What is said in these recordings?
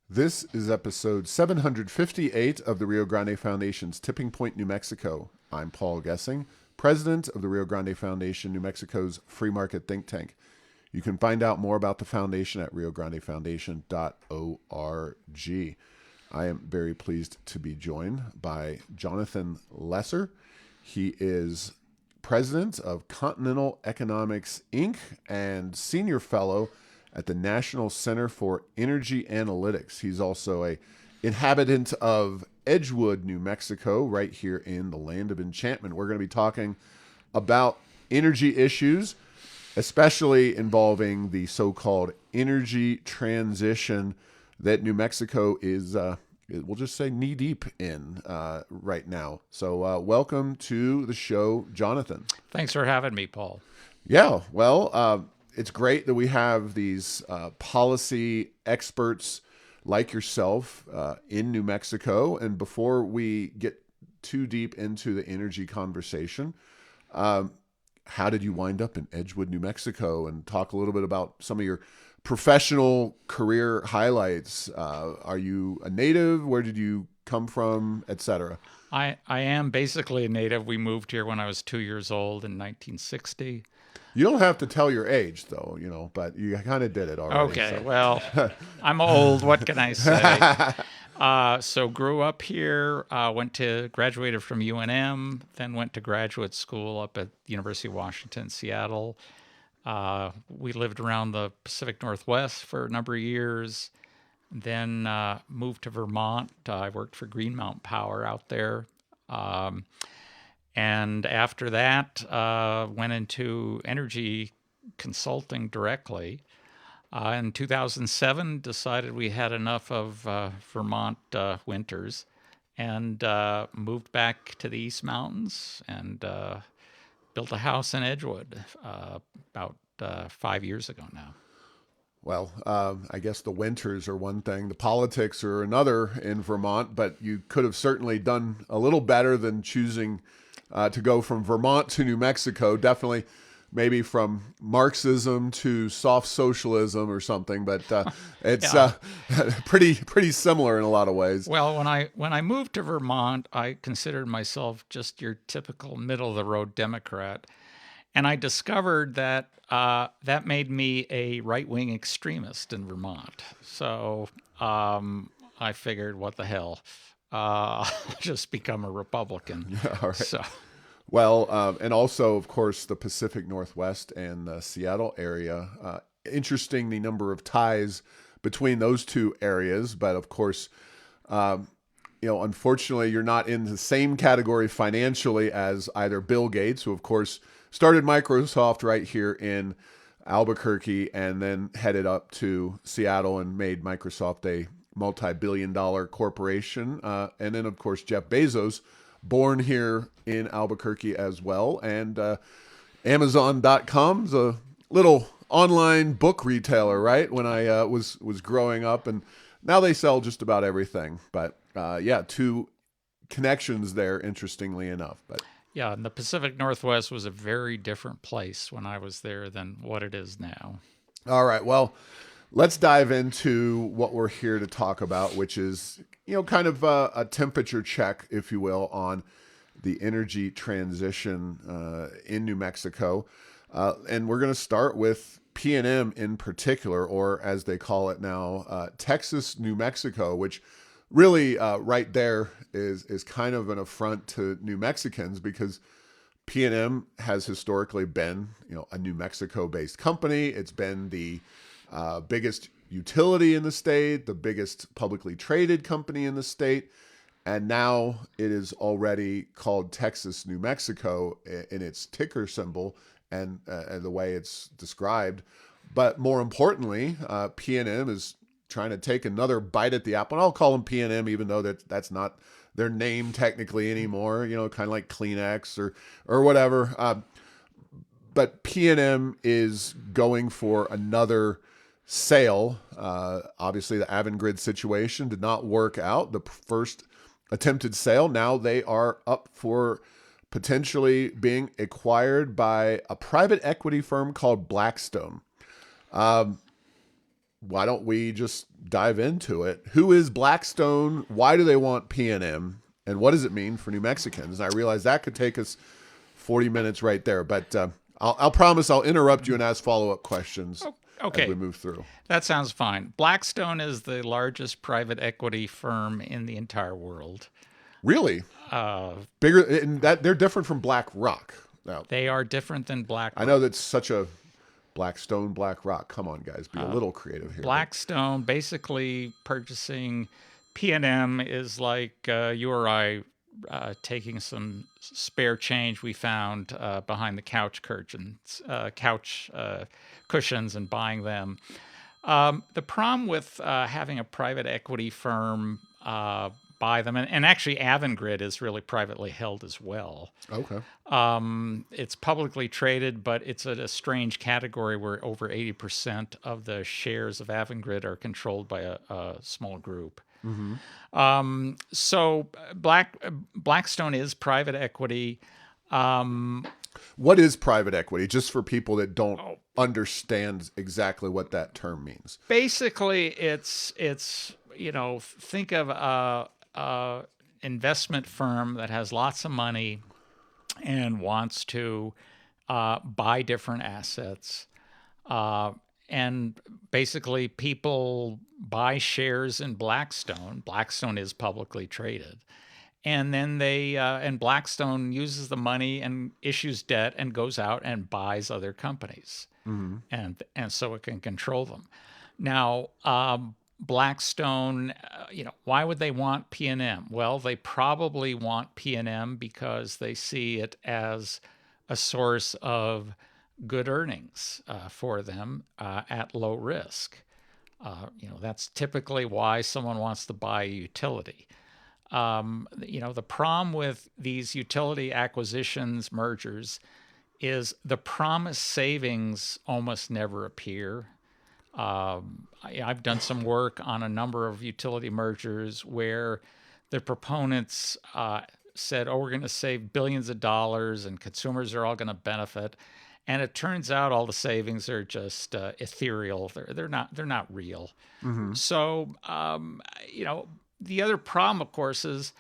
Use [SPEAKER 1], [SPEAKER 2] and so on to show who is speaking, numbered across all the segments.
[SPEAKER 1] This is episode 758 of the Rio Grande Foundation's Tipping Point, New Mexico. I'm Paul Gessing, president of the Rio Grande Foundation, New Mexico's free market think tank. You can find out more about the foundation at riograndefoundation.org. I am very pleased to be joined by Jonathan Lesser. He is president of Continental Economics, Inc., and senior fellow at the National Center for Energy Analytics. He's also a inhabitant of Edgewood, New Mexico, right here in the land of enchantment. We're going to be talking about energy issues, especially involving the so-called energy transition that New Mexico is, we'll just say, knee-deep in right now. So welcome to the show, Jonathan.
[SPEAKER 2] Thanks for having me, Paul.
[SPEAKER 1] Yeah, well, it's great that we have these policy experts like yourself in New Mexico. And before we get too deep into the energy conversation, how did you wind up in Edgewood, New Mexico? And talk a little bit about some of your professional career highlights. Are you a native? Where did you come from, etc.?
[SPEAKER 2] I am basically a native. We moved here when I was 2 years old in 1960.
[SPEAKER 1] You don't have to tell your age, though, but you kind of did it already.
[SPEAKER 2] Okay,
[SPEAKER 1] so.
[SPEAKER 2] well, I'm old. What can I say? So grew up here, graduated from UNM, then went to graduate school up at the University of Washington, Seattle. We lived around the Pacific Northwest for a number of years, then moved to Vermont. I worked for Green Mountain Power out there. And after that, went into energy consulting directly. In 2007, decided we had enough of Vermont winters and moved back to the East Mountains and built a house in Edgewood about 5 years ago now.
[SPEAKER 1] Well, I guess the winters are one thing. The politics are another in Vermont, but you could have certainly done a little better than choosing to go from Vermont to New Mexico. Definitely maybe from Marxism to soft socialism or something, but it's pretty similar in a lot of ways.
[SPEAKER 2] Well, when I moved to Vermont, I considered myself just your typical middle-of-the-road Democrat. And I discovered that that made me a right-wing extremist in Vermont. So I figured, what the hell? I'll just become a Republican.
[SPEAKER 1] All right.
[SPEAKER 2] So.
[SPEAKER 1] Well, and also, of course, the Pacific Northwest and the Seattle area. Interesting, the number of ties between those two areas. But of course, unfortunately, you're not in the same category financially as either Bill Gates, who, of course, started Microsoft right here in Albuquerque and then headed up to Seattle and made Microsoft a multi-billion-dollar corporation. And then, of course, Jeff Bezos, born here in Albuquerque as well. And Amazon.com's a little online book retailer, right? When I was growing up. And now they sell just about everything. But two connections there, interestingly enough. But
[SPEAKER 2] yeah, and the Pacific Northwest was a very different place when I was there than what it is now.
[SPEAKER 1] All right, well, let's dive into what we're here to talk about, which is, kind of a temperature check, if you will, on the energy transition in New Mexico. And we're going to start with PNM in particular, or as they call it now, Texas, New Mexico, which really right there is kind of an affront to New Mexicans because PNM has historically been, a New Mexico-based company. It's been the biggest utility in the state, the biggest publicly traded company in the state, and now it is already called Texas, New Mexico in its ticker symbol and the way it's described. But more importantly, PNM is trying to take another bite at the apple. And I'll call them PNM, even though that's not their name technically anymore, kind of like Kleenex or whatever. But PNM is going for another sale. Obviously, the Avangrid situation did not work out. The first attempted sale. Now they are up for potentially being acquired by a private equity firm called Blackstone. why don't we just dive into it? Who is Blackstone? Why do they want PNM? And what does it mean for New Mexicans? And I realize that could take us 40 minutes right there, but I'll promise I'll interrupt you and ask follow-up questions as we move through.
[SPEAKER 2] That sounds fine. Blackstone is the largest private equity firm in the entire world.
[SPEAKER 1] Really? Bigger, and that they're different from BlackRock. Now,
[SPEAKER 2] They are different than BlackRock.
[SPEAKER 1] I know that's such a Blackstone, BlackRock. Come on, guys, be a little creative here.
[SPEAKER 2] Blackstone basically purchasing PNM is like you or I taking some spare change we found behind the couch cushions and buying them. The problem with having a private equity firm buy them, and actually Avangrid is really privately held as well.
[SPEAKER 1] Okay.
[SPEAKER 2] It's publicly traded, but it's a strange category where over 80% of the shares of Avangrid are controlled by a small group. So Blackstone is private equity.
[SPEAKER 1] What is private equity? Just for people that don't understand exactly what that term means.
[SPEAKER 2] Basically, it's think of a investment firm that has lots of money and wants to buy different assets. And basically, people buy shares in Blackstone. Blackstone is publicly traded. And then and Blackstone uses the money and issues debt and goes out and buys other companies. And so it can control them. Now, Blackstone, why would they want PNM? Well, they probably want PNM because they see it as a source of good earnings for them at low risk. That's typically why someone wants to buy a utility. The problem with these utility acquisitions, mergers, is the promised savings almost never appear. I've done some work on a number of utility mergers where the proponents said, we're going to save billions of dollars and consumers are all going to benefit. And it turns out all the savings are just ethereal. They're not real. So, the other problem, of course, is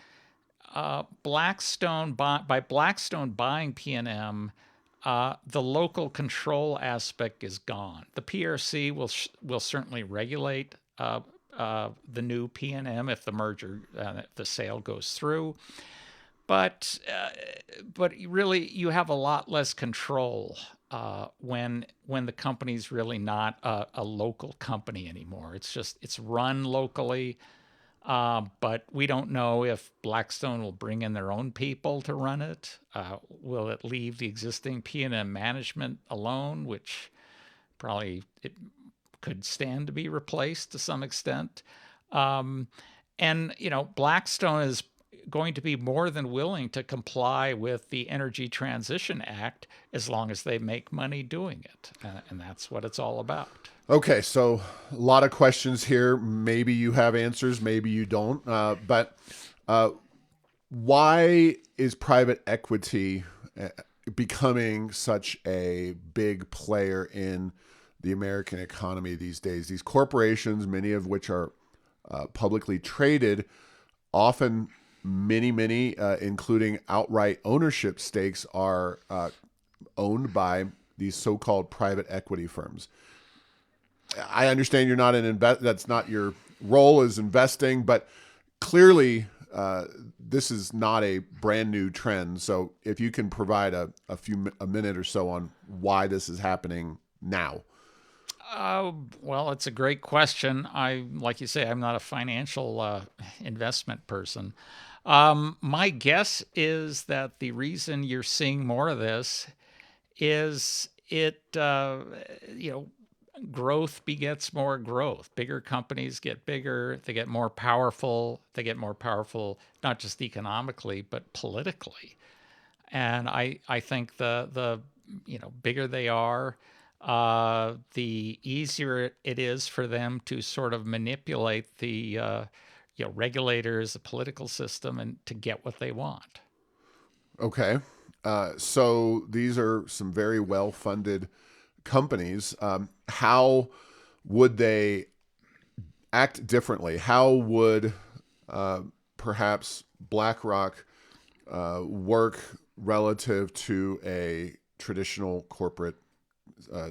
[SPEAKER 2] Blackstone by Blackstone buying PNM, the local control aspect is gone. The PRC will certainly regulate the new PNM if the merger, if the sale goes through, but really you have a lot less control when the company's really not a local company anymore. It's run locally. But we don't know if Blackstone will bring in their own people to run it. Will it leave the existing PNM management alone, which probably it could stand to be replaced to some extent? Blackstone is going to be more than willing to comply with the Energy Transition Act as long as they make money doing it. And that's what it's all about.
[SPEAKER 1] Okay, so a lot of questions here. Maybe you have answers, maybe you don't. But why is private equity becoming such a big player in the American economy these days? These corporations, many of which are publicly traded, often many, including outright ownership stakes, are owned by these so-called private equity firms. I understand you're not that's not your role as investing, but clearly this is not a brand new trend. So if you can provide a minute or so on why this is happening now.
[SPEAKER 2] Well, it's a great question. Like you say, I'm not a financial investment person. My guess is that the reason you're seeing more of this is growth begets more growth. Bigger companies get bigger. They get more powerful. They get more powerful, not just economically, but politically. And I think the bigger they are, the easier it is for them to sort of manipulate the regulators, the political system, and to get what they want.
[SPEAKER 1] Okay. So these are some very well-funded companies. would they act differently? How would perhaps BlackRock work relative to a traditional corporate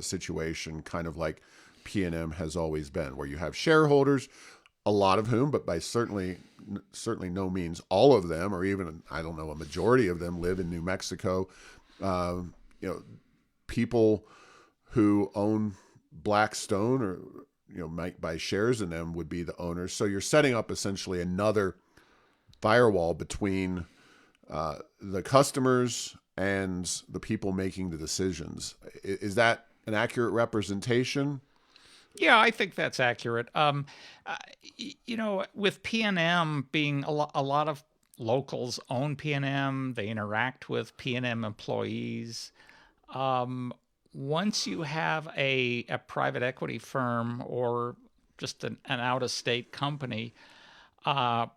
[SPEAKER 1] situation, kind of like PNM has always been, where you have shareholders, a lot of whom, but by certainly no means all of them, or even, I don't know, a majority of them live in New Mexico. People who own Blackstone or might buy shares in them would be the owners. So you're setting up essentially another firewall between the customers and the people making the decisions. Is that an accurate representation?
[SPEAKER 2] Yeah, I think that's accurate. With PNM being a lot of locals own PNM, they interact with PNM employees. Once you have a private equity firm or just an out-of-state company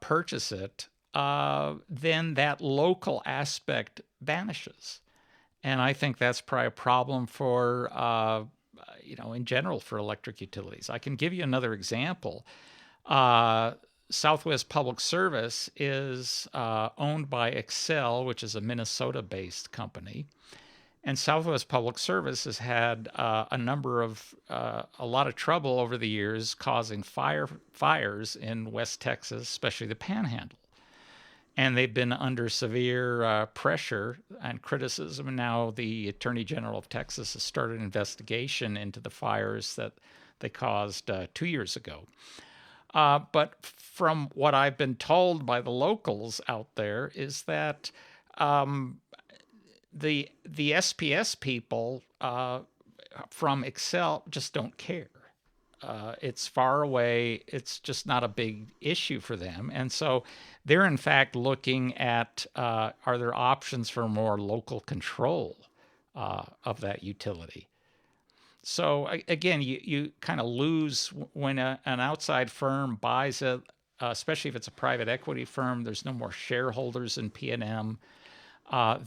[SPEAKER 2] purchase it, then that local aspect vanishes. And I think that's probably a problem for, in general for electric utilities. I can give you another example. Southwest Public Service is owned by Xcel, which is a Minnesota-based company. And Southwest Public Service has had a lot of trouble over the years causing fires in West Texas, especially the Panhandle. And they've been under severe pressure and criticism. And now the Attorney General of Texas has started an investigation into the fires that they caused 2 years ago. But from what I've been told by the locals out there is that the SPS people from Xcel just don't care. It's far away. It's just not a big issue for them. And so they're in fact looking at, are there options for more local control of that utility? So again, you kind of lose when an outside firm buys it, especially if it's a private equity firm. There's no more shareholders in PNM.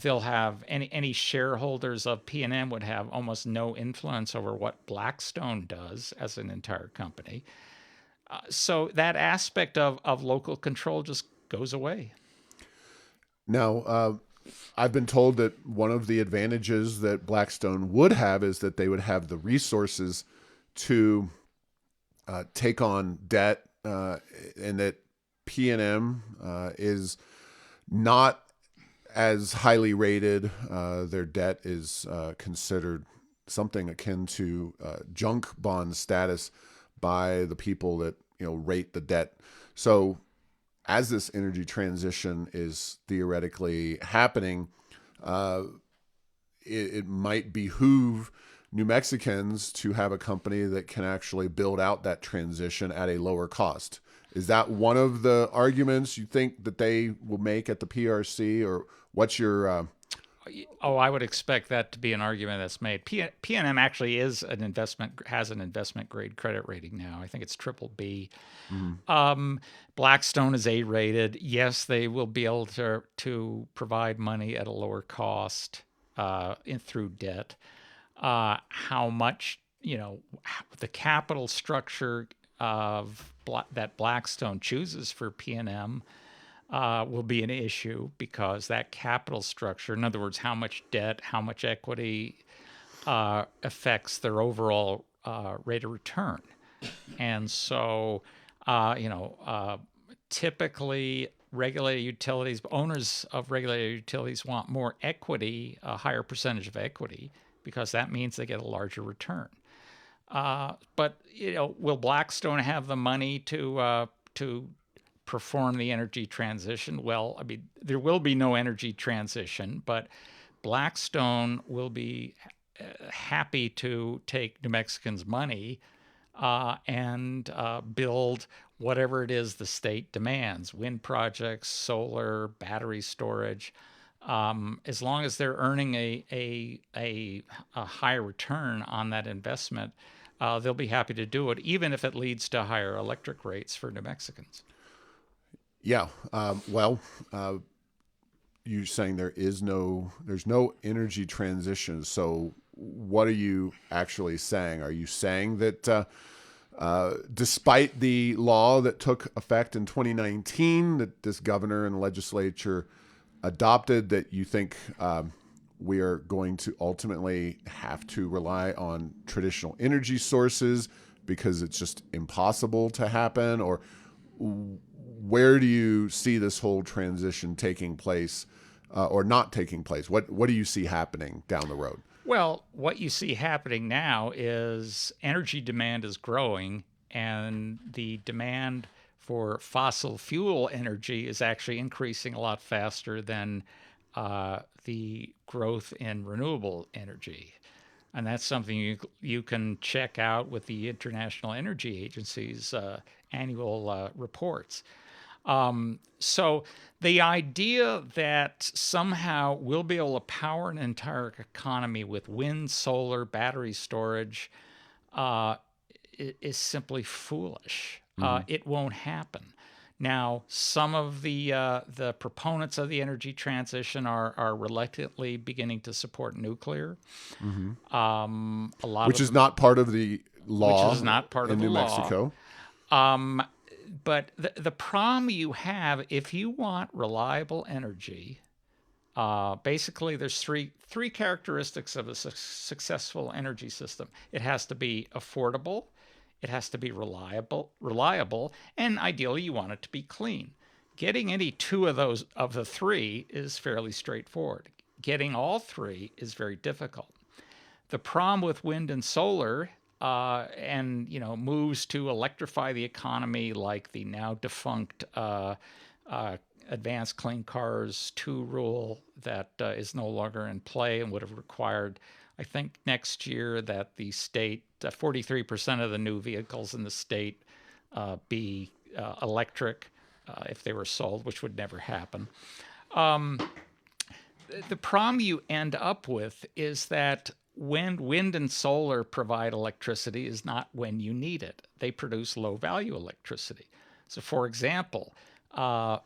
[SPEAKER 2] They'll have any shareholders of PNM would have almost no influence over what Blackstone does as an entire company. So that aspect of local control just goes away.
[SPEAKER 1] Now, I've been told that one of the advantages that Blackstone would have is that they would have the resources to take on debt, and that PNM is not as highly rated. Their debt is considered something akin to junk bond status by the people that rate the debt. So as this energy transition is theoretically happening, it might behoove New Mexicans to have a company that can actually build out that transition at a lower cost. Is that one of the arguments you think that they will make at the PRC, or what's your?
[SPEAKER 2] I would expect that to be an argument that's made. PNM actually has an investment grade credit rating now. I think it's BBB. Mm-hmm. Blackstone is A rated. Yes, they will be able to provide money at a lower cost through debt. How much, the capital structure of that Blackstone chooses for PNM will be an issue, because that capital structure, in other words, how much debt, how much equity, affects their overall rate of return. And so, typically regulated utilities, owners of regulated utilities want more equity, a higher percentage of equity, because that means they get a larger return. But will Blackstone have the money to perform the energy transition? Well, I mean, there will be no energy transition, but Blackstone will be happy to take New Mexicans' money and build whatever it is the state demands: wind projects, solar, battery storage. As long as they're earning a higher return on that investment, they'll be happy to do it, even if it leads to higher electric rates for New Mexicans.
[SPEAKER 1] Yeah. You're saying there's no energy transition. So what are you actually saying? Are you saying that despite the law that took effect in 2019 that this governor and legislature adopted, that you think we are going to ultimately have to rely on traditional energy sources because it's just impossible to happen? Or where do you see this whole transition taking place or not taking place? What do you see happening down the road?
[SPEAKER 2] Well, what you see happening now is energy demand is growing, and the demand for fossil fuel energy is actually increasing a lot faster than the growth in renewable energy. And that's something you can check out with the International Energy Agency's annual reports. So the idea that somehow we'll be able to power an entire economy with wind, solar, battery storage is simply foolish. It won't happen. Now, some of the proponents of the energy transition are reluctantly beginning to support nuclear. A lot
[SPEAKER 1] Which
[SPEAKER 2] of
[SPEAKER 1] is not part of the law
[SPEAKER 2] which is not part
[SPEAKER 1] in
[SPEAKER 2] of the
[SPEAKER 1] New
[SPEAKER 2] law.
[SPEAKER 1] Mexico.
[SPEAKER 2] But the problem you have, if you want reliable energy, basically there's three characteristics of a successful energy system. It has to be affordable, it has to be reliable, and ideally you want it to be clean. Getting any two of those of the three is fairly straightforward. Getting all three is very difficult. The problem with wind and solar and moves to electrify the economy, like the now defunct Advanced Clean Cars 2 rule that is no longer in play and would have required, I think, next year that the state 43% of the new vehicles in the state be electric if they were sold, which would never happen. The problem you end up with is that when wind and solar provide electricity is not when you need it. They produce low value electricity. So, for example,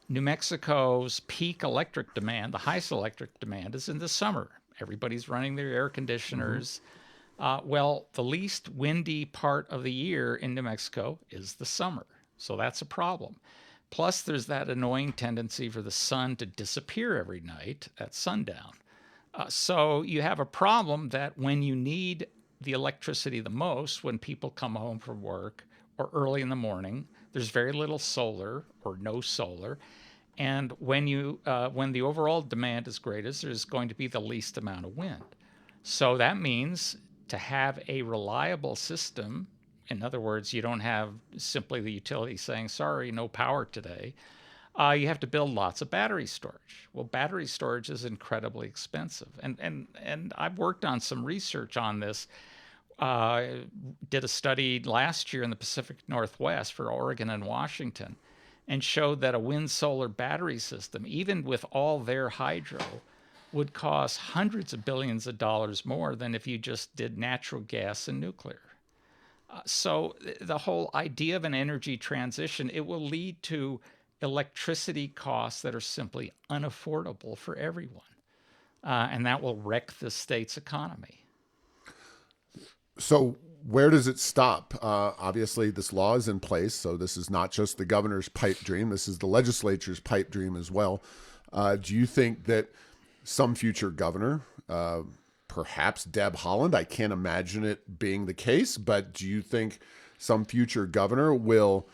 [SPEAKER 2] New Mexico's peak electric demand, the highest electric demand, is in the summer. Everybody's running their air conditioners. Well, the least windy part of the year in New Mexico is the summer. So that's a problem. Plus, there's that annoying tendency for the sun to disappear every night at sundown. So you have a problem that when you need the electricity the most, when people come home from work or early in the morning, there's very little solar or no solar. And when the overall demand is greatest, there's going to be the least amount of wind. So that means to have a reliable system, in other words, you don't have simply the utility saying, sorry, no power today. You have to build lots of battery storage. Well, battery storage is incredibly expensive. And I've worked on some research on this. Did a study last year in the Pacific Northwest for Oregon and Washington and showed that a wind solar battery system, even with all their hydro, would cost hundreds of billions of dollars more than if you just did natural gas and nuclear. So the whole idea of an energy transition, it will lead to electricity costs that are simply unaffordable for everyone. And that will wreck the state's economy.
[SPEAKER 1] So where does it stop? Obviously, this law is in place, so this is not just the governor's pipe dream. This is the legislature's pipe dream as well. Do you think that some future governor, perhaps Deb Haaland, I can't imagine it being the case, but do you think some future governor will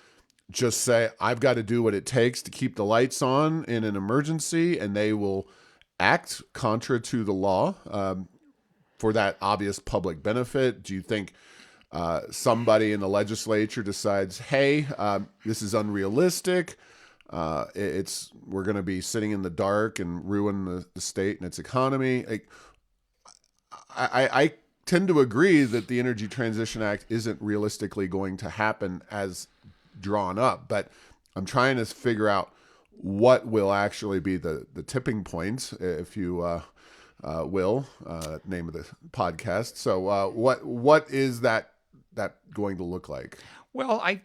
[SPEAKER 1] just say, I've got to do what it takes to keep the lights on in an emergency, and they will act contra to the law for that obvious public benefit? Do you think somebody in the legislature decides, hey, this is unrealistic, we're going to be sitting in the dark and ruin the state and its economy? I tend to agree that the Energy Transition Act isn't realistically going to happen as drawn up, but I'm trying to figure out what will actually be the tipping points, if you will, name of the podcast. So what is that going to look like?
[SPEAKER 2] Well, I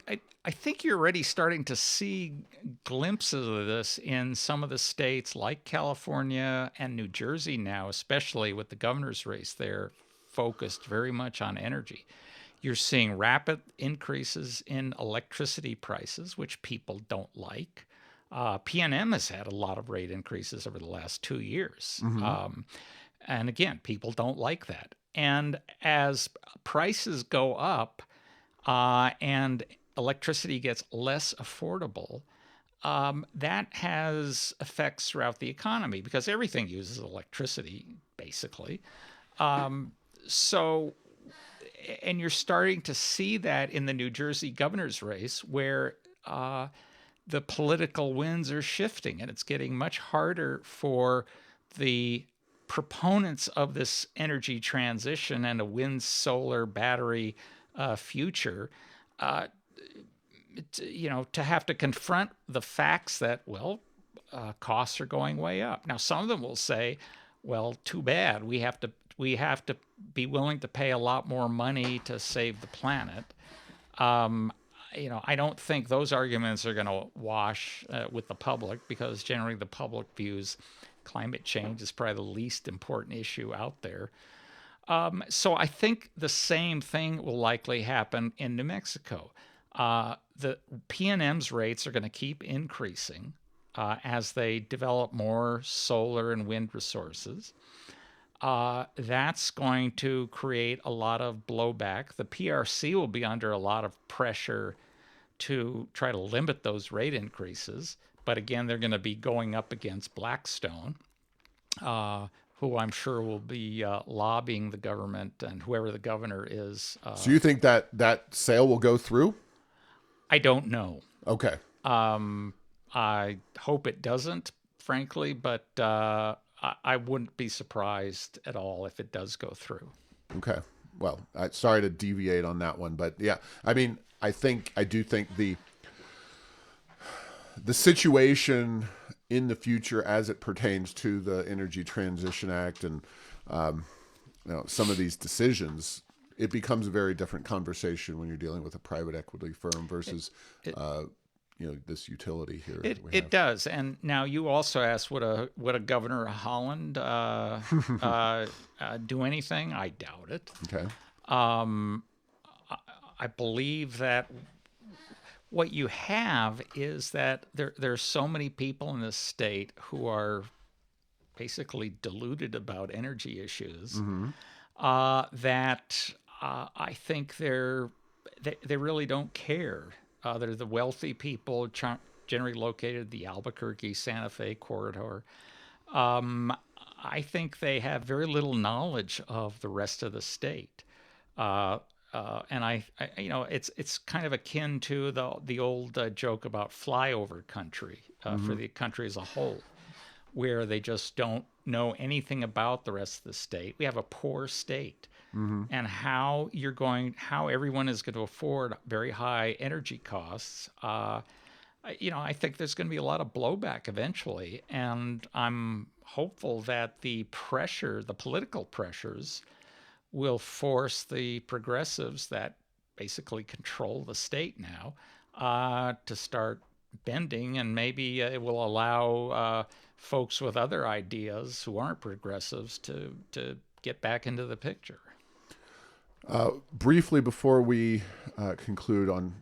[SPEAKER 2] think you're already starting to see glimpses of this in some of the states like California and New Jersey now, especially with the governor's race. They're focused very much on energy. You're seeing rapid increases in electricity prices, which people don't like. PNM has had a lot of rate increases over the last 2 years. And again, people don't like that. And as prices go up and electricity gets less affordable, that has effects throughout the economy because everything uses electricity, basically. So, and you're starting to see that in the New Jersey governor's race where the political winds are shifting and it's getting much harder for the proponents of this energy transition and a wind, solar, battery future to have to confront the facts that, well, costs are going way up. Now, some of them will say, well, too bad. We have to be willing to pay a lot more money to save the planet. I don't think those arguments are going to wash with the public because generally the public views climate change as probably the least important issue out there. So I think the same thing will likely happen in New Mexico. The PNM's rates are going to keep increasing as they develop more solar and wind resources. That's going to create a lot of blowback. The PRC will be under a lot of pressure to try to limit those rate increases. But again, they're going to be going up against Blackstone, who I'm sure will be lobbying the government and whoever the governor is.
[SPEAKER 1] So you think that sale will go through?
[SPEAKER 2] I don't know.
[SPEAKER 1] Okay.
[SPEAKER 2] I hope it doesn't, frankly, but I wouldn't be surprised at all if it does go through.
[SPEAKER 1] Okay. Well, sorry to deviate on that one, but yeah, I mean, I do think the situation in the future as it pertains to the Energy Transition Act and some of these decisions, it becomes a very different conversation when you're dealing with a private equity firm versus this utility here.
[SPEAKER 2] It does. And now you also asked, would a governor of Holland do anything? I doubt it.
[SPEAKER 1] Okay.
[SPEAKER 2] I believe that what you have is that there's so many people in this state who are basically deluded about energy issues that I think they really don't care. They're the wealthy people generally located in the Albuquerque, Santa Fe corridor. I think they have very little knowledge of the rest of the state. And it's kind of akin to the old joke about flyover country for the country as a whole, where they just don't know anything about the rest of the state. We have a poor state. And how everyone is going to afford very high energy costs. I think there's going to be a lot of blowback eventually, and I'm hopeful that the political pressures, will force the progressives that basically control the state now to start bending, and maybe it will allow folks with other ideas who aren't progressives to get back into the picture.
[SPEAKER 1] Briefly, before we conclude on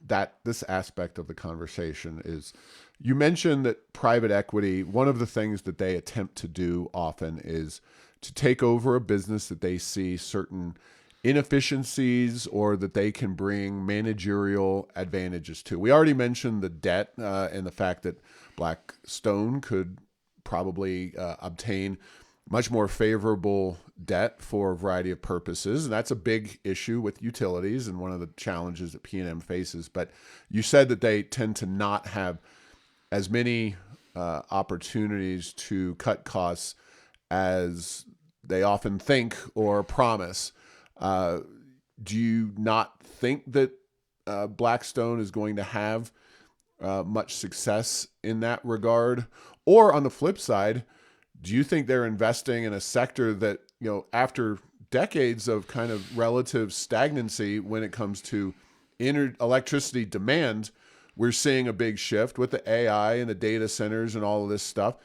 [SPEAKER 1] this aspect of the conversation, is you mentioned that private equity, one of the things that they attempt to do often is to take over a business that they see certain inefficiencies or that they can bring managerial advantages to. We already mentioned the debt and the fact that Blackstone could probably obtain much more favorable debt for a variety of purposes. And that's a big issue with utilities and one of the challenges that PNM faces. But you said that they tend to not have as many opportunities to cut costs as they often think or promise. Do you not think that Blackstone is going to have much success in that regard? Or on the flip side, do you think they're investing in a sector that, after decades of kind of relative stagnancy when it comes to electricity demand, we're seeing a big shift with the AI and the data centers and all of this stuff?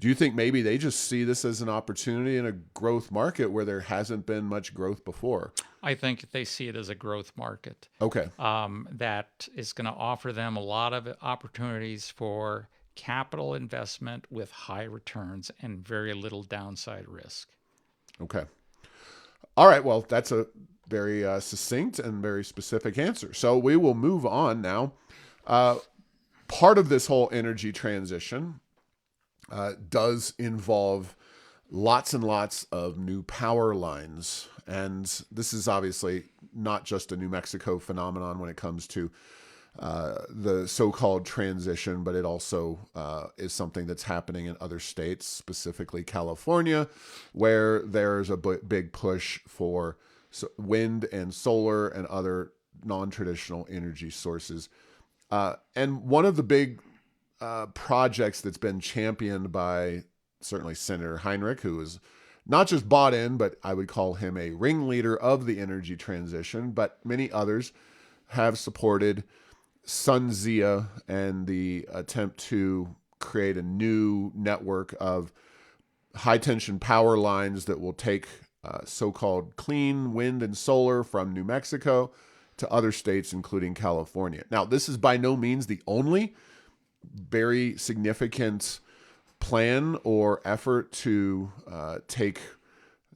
[SPEAKER 1] Do you think maybe they just see this as an opportunity in a growth market where there hasn't been much growth before?
[SPEAKER 2] I think they see it as a growth market
[SPEAKER 1] Okay.
[SPEAKER 2] that is going to offer them a lot of opportunities for capital investment with high returns and very little downside risk.
[SPEAKER 1] Okay. All right. Well, that's a very succinct and very specific answer. So we will move on now. Part of this whole energy transition does involve lots and lots of new power lines. And this is obviously not just a New Mexico phenomenon when it comes to the so-called transition, but it also is something that's happening in other states, specifically California, where there's a big push for wind and solar and other non-traditional energy sources. And one of the big projects that's been championed by certainly Senator Heinrich, who is not just bought in, but I would call him a ringleader of the energy transition, but many others have supported SunZia and the attempt to create a new network of high tension power lines that will take so-called clean wind and solar from New Mexico to other states, including California. Now, this is by no means the only very significant plan or effort to take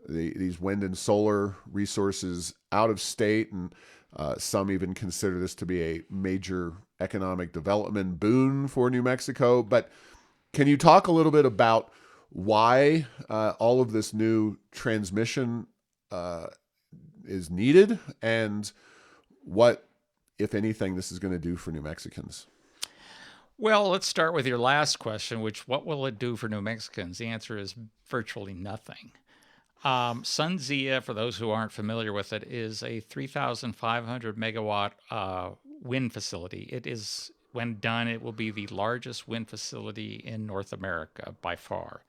[SPEAKER 1] these wind and solar resources out of state, and some even consider this to be a major economic development boon for New Mexico. But can you talk a little bit about why all of this new transmission is needed, and what, if anything, this is going to do for New Mexicans?
[SPEAKER 2] Well, let's start with your last question, which what will it do for New Mexicans? The answer is virtually nothing. SunZia, for those who aren't familiar with it, is a 3,500 megawatt wind facility. It is, when done, it will be the largest wind facility in North America by far.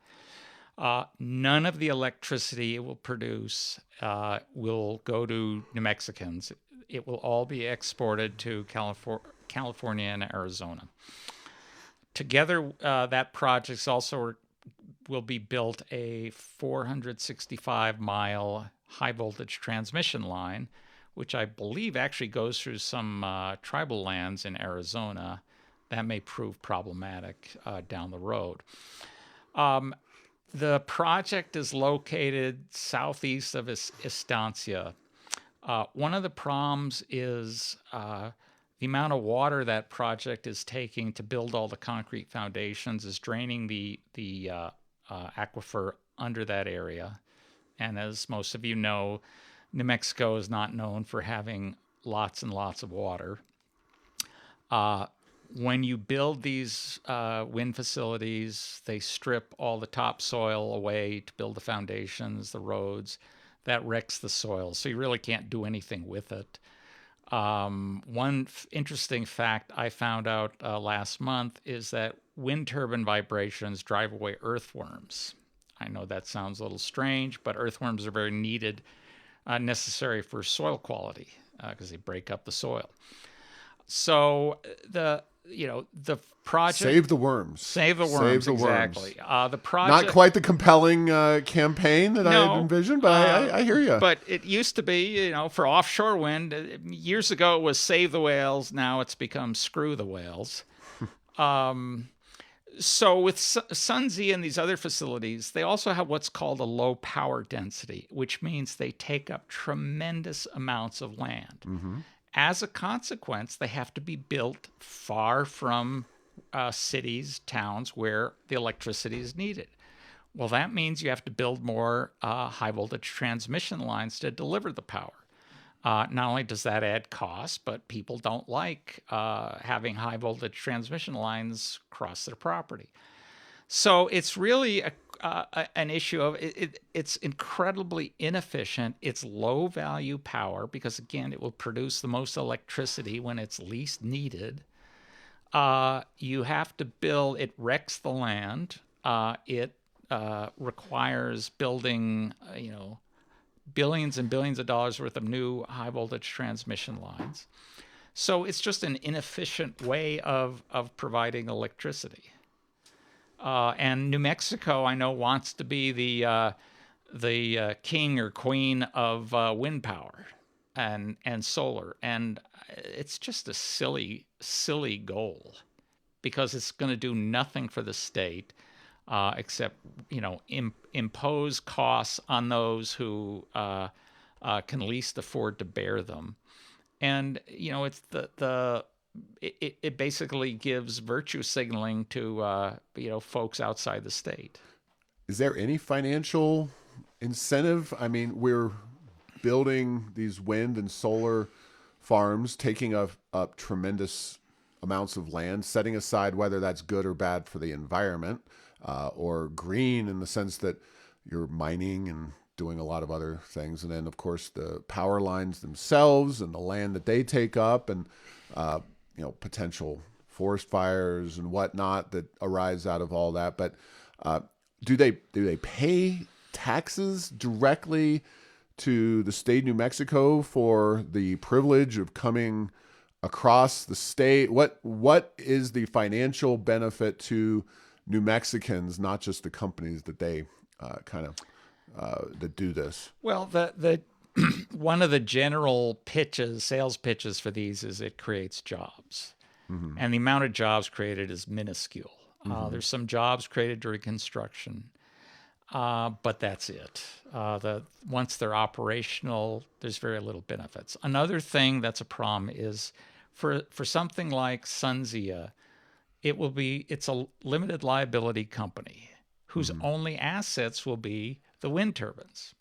[SPEAKER 2] None of the electricity it will produce will go to New Mexicans. It will all be exported to California and Arizona. Together, that project also will be built a 465-mile high-voltage transmission line, which I believe actually goes through some tribal lands in Arizona. That may prove problematic down the road. The project is located southeast of Estancia. One of the problems is the amount of water that project is taking to build all the concrete foundations is draining the aquifer under that area. And as most of you know, New Mexico is not known for having lots and lots of water. When you build these wind facilities, they strip all the topsoil away to build the foundations, the roads. That wrecks the soil, so you really can't do anything with it. One interesting fact I found out last month is that wind turbine vibrations drive away earthworms. I know that sounds a little strange, but earthworms are very needed, necessary for soil quality because they break up the soil. So the project,
[SPEAKER 1] Save the worms.
[SPEAKER 2] Save the worms.
[SPEAKER 1] Save the
[SPEAKER 2] exactly.
[SPEAKER 1] worms.
[SPEAKER 2] The project,
[SPEAKER 1] not quite the compelling campaign that I had envisioned, but I hear you.
[SPEAKER 2] But it used to be, for offshore wind. Years ago, it was save the whales. Now it's become screw the whales. So with SunZia and these other facilities, they also have what's called a low power density, which means they take up tremendous amounts of land.
[SPEAKER 1] Mm-hmm.
[SPEAKER 2] As a consequence, they have to be built far from cities, towns where the electricity is needed. Well, that means you have to build more high voltage transmission lines to deliver the power. Not only does that add cost, but people don't like having high voltage transmission lines cross their property. So it's really an issue of it's incredibly inefficient. It's low value power because, again, it will produce the most electricity when it's least needed. You have to build, it wrecks the land. It requires building, billions and billions of dollars worth of new high voltage transmission lines. So it's just an inefficient way of providing electricity. And New Mexico, I know, wants to be the king or queen of wind power. and solar, and it's just a silly goal because it's going to do nothing for the state except impose costs on those who can least afford to bear them. And it's it basically gives virtue signaling to folks outside the state.
[SPEAKER 1] Is there any financial incentive? I mean, we're building these wind and solar farms, taking up tremendous amounts of land, setting aside whether that's good or bad for the environment, or green in the sense that you're mining and doing a lot of other things. And then, of course, the power lines themselves and the land that they take up, and potential forest fires and whatnot that arise out of all that. But uh, do they pay taxes directly to the state of New Mexico for the privilege of coming across the state? What is the financial benefit to New Mexicans, not just the companies that they that do this?
[SPEAKER 2] Well, the one of the general sales pitches for these is it creates jobs, and the amount of jobs created is minuscule. There's some jobs created during construction, but that's it. Once they're operational, there's very little benefits. Another thing that's a problem is for something like SunZia, it's a limited liability company whose only assets will be the wind turbines.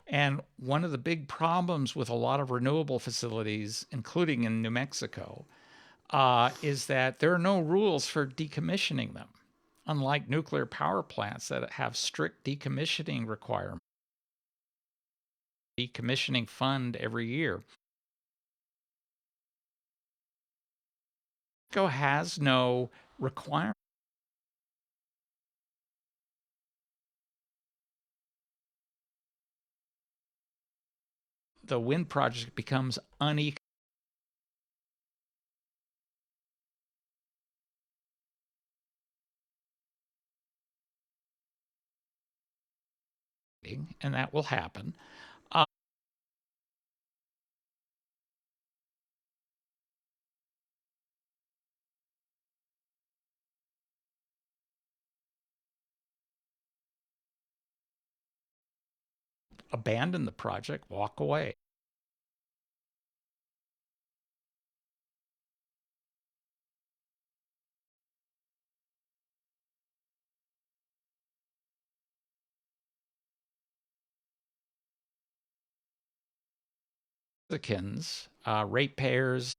[SPEAKER 2] And one of the big problems with a lot of renewable facilities, including in New Mexico, is that there are no rules for decommissioning them. Unlike nuclear power plants that have strict decommissioning requirements, decommissioning fund every year. Mexico has no requirement. The wind project becomes uneconomic, and that will happen. Abandon the project, walk away. Mexicans, ratepayers,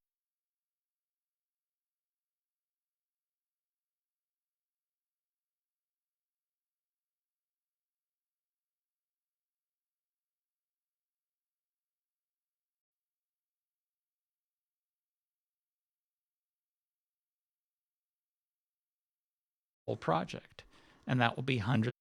[SPEAKER 2] whole project, and that will be hundreds.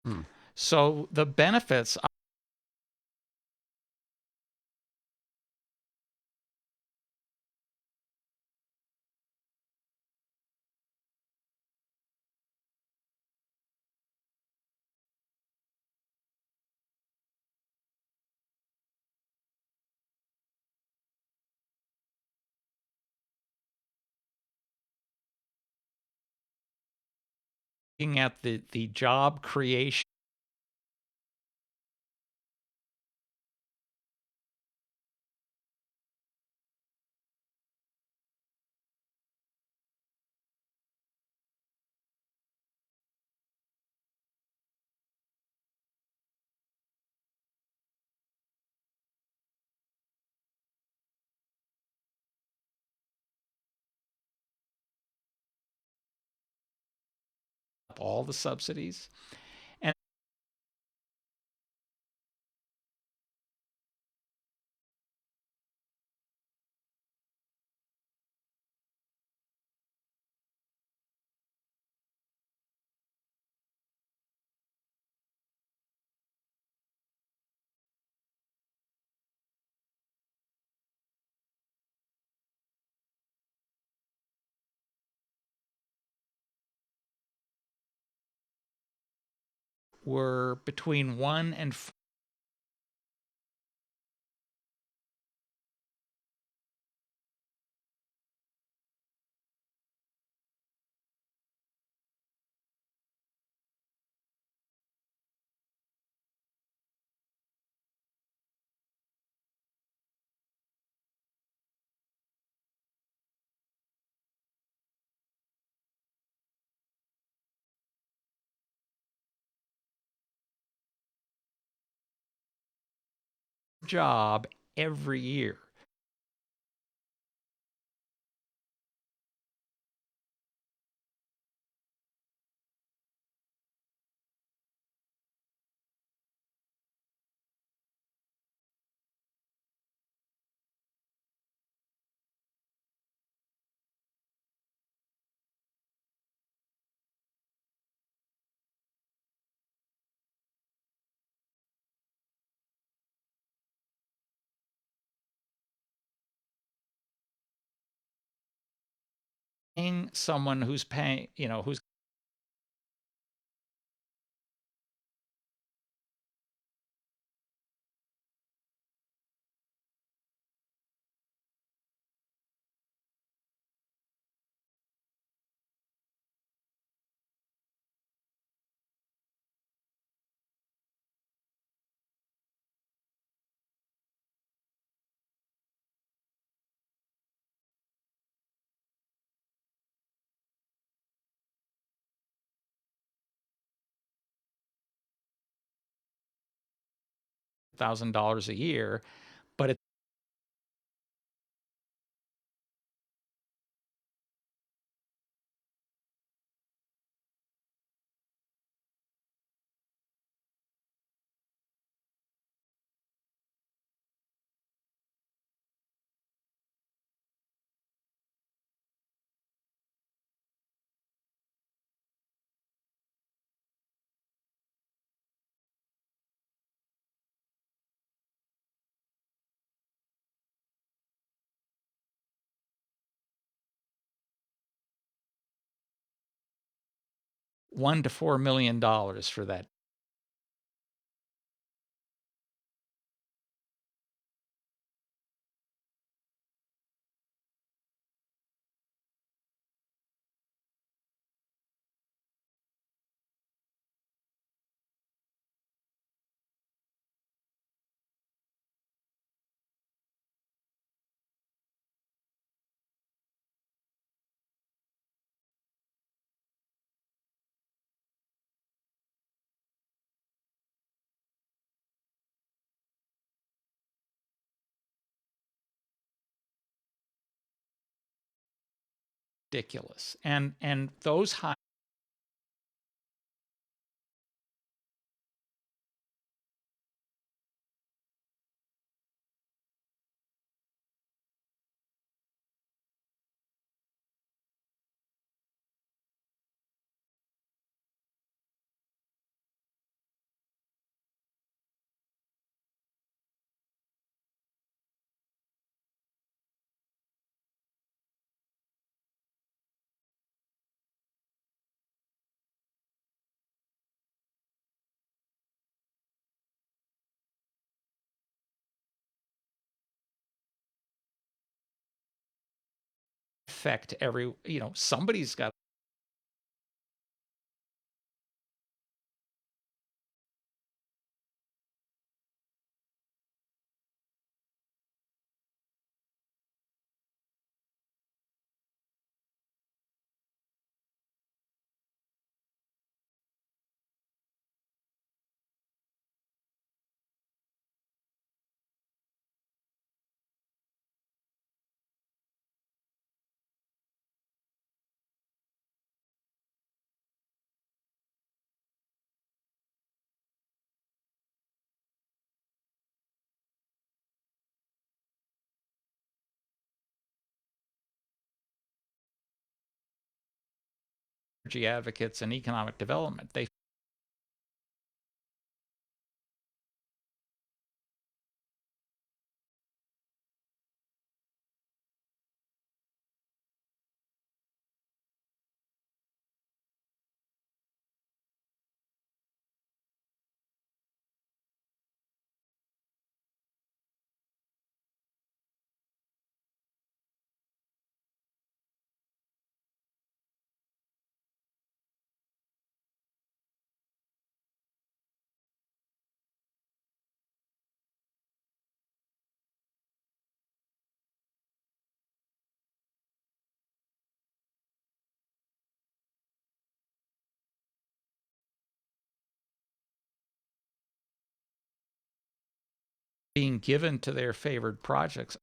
[SPEAKER 1] Hmm.
[SPEAKER 2] So the benefits looking at the job creation all the subsidies. And were between 1 and job every year. Someone who's paying, who's $1,000 a year, but it's $1 to $4 million for that. Ridiculous. And those high affect every, somebody's got energy advocates and economic development. They being given to their favored projects.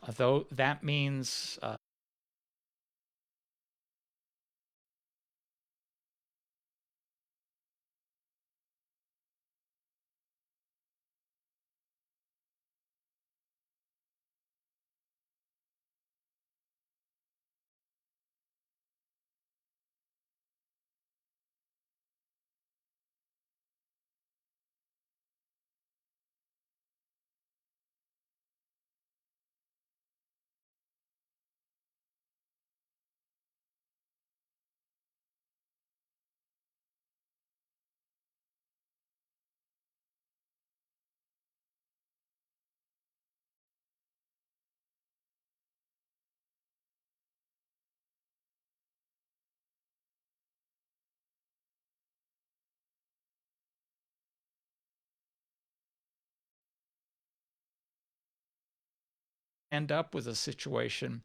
[SPEAKER 2] Though that means end up with a situation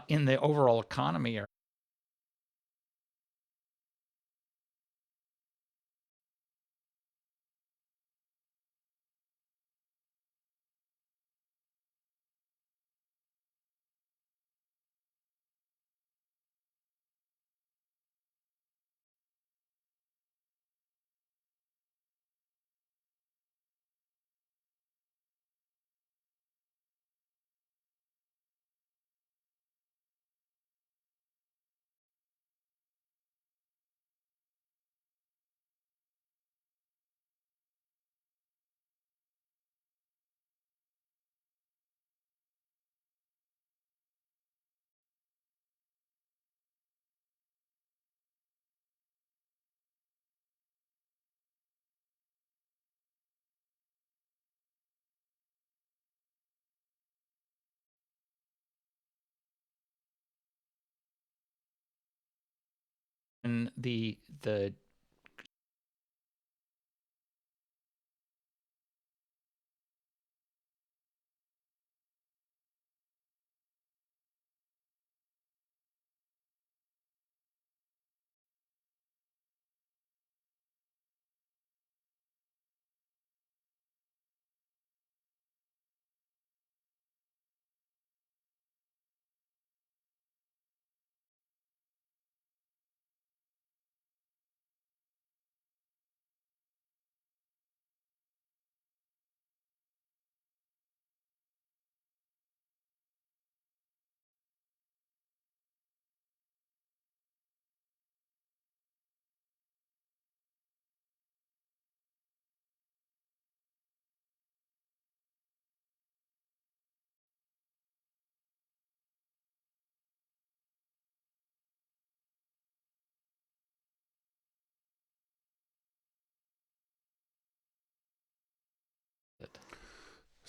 [SPEAKER 2] in the overall economy. And the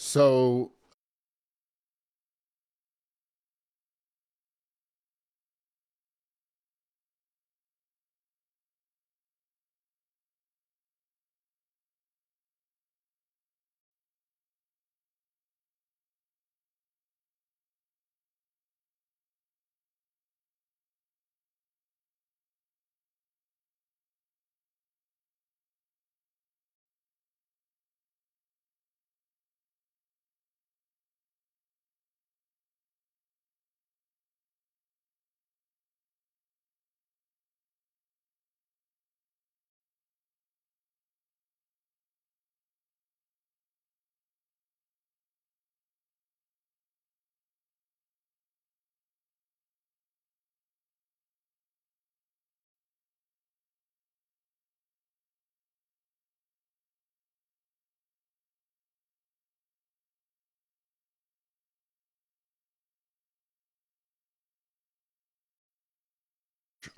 [SPEAKER 1] So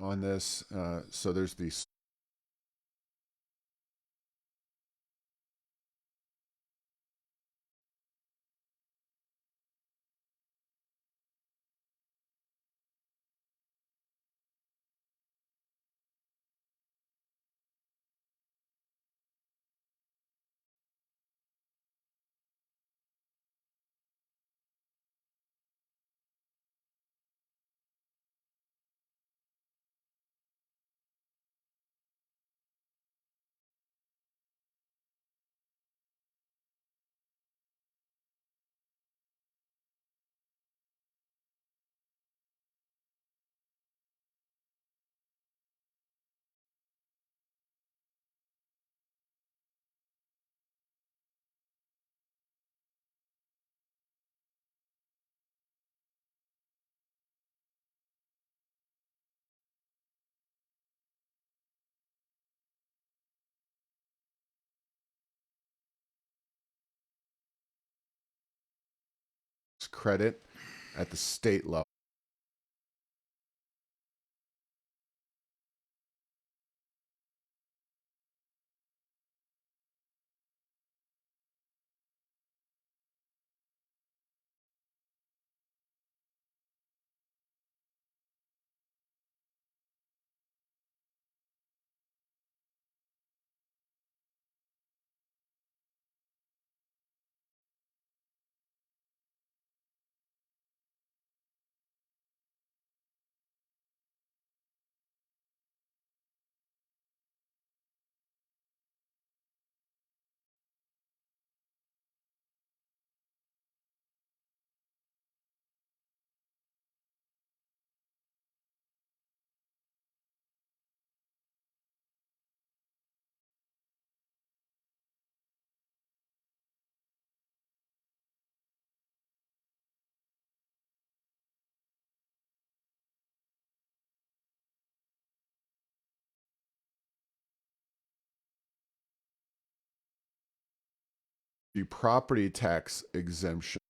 [SPEAKER 1] on this, so there's the credit at the state level. The property tax exemption.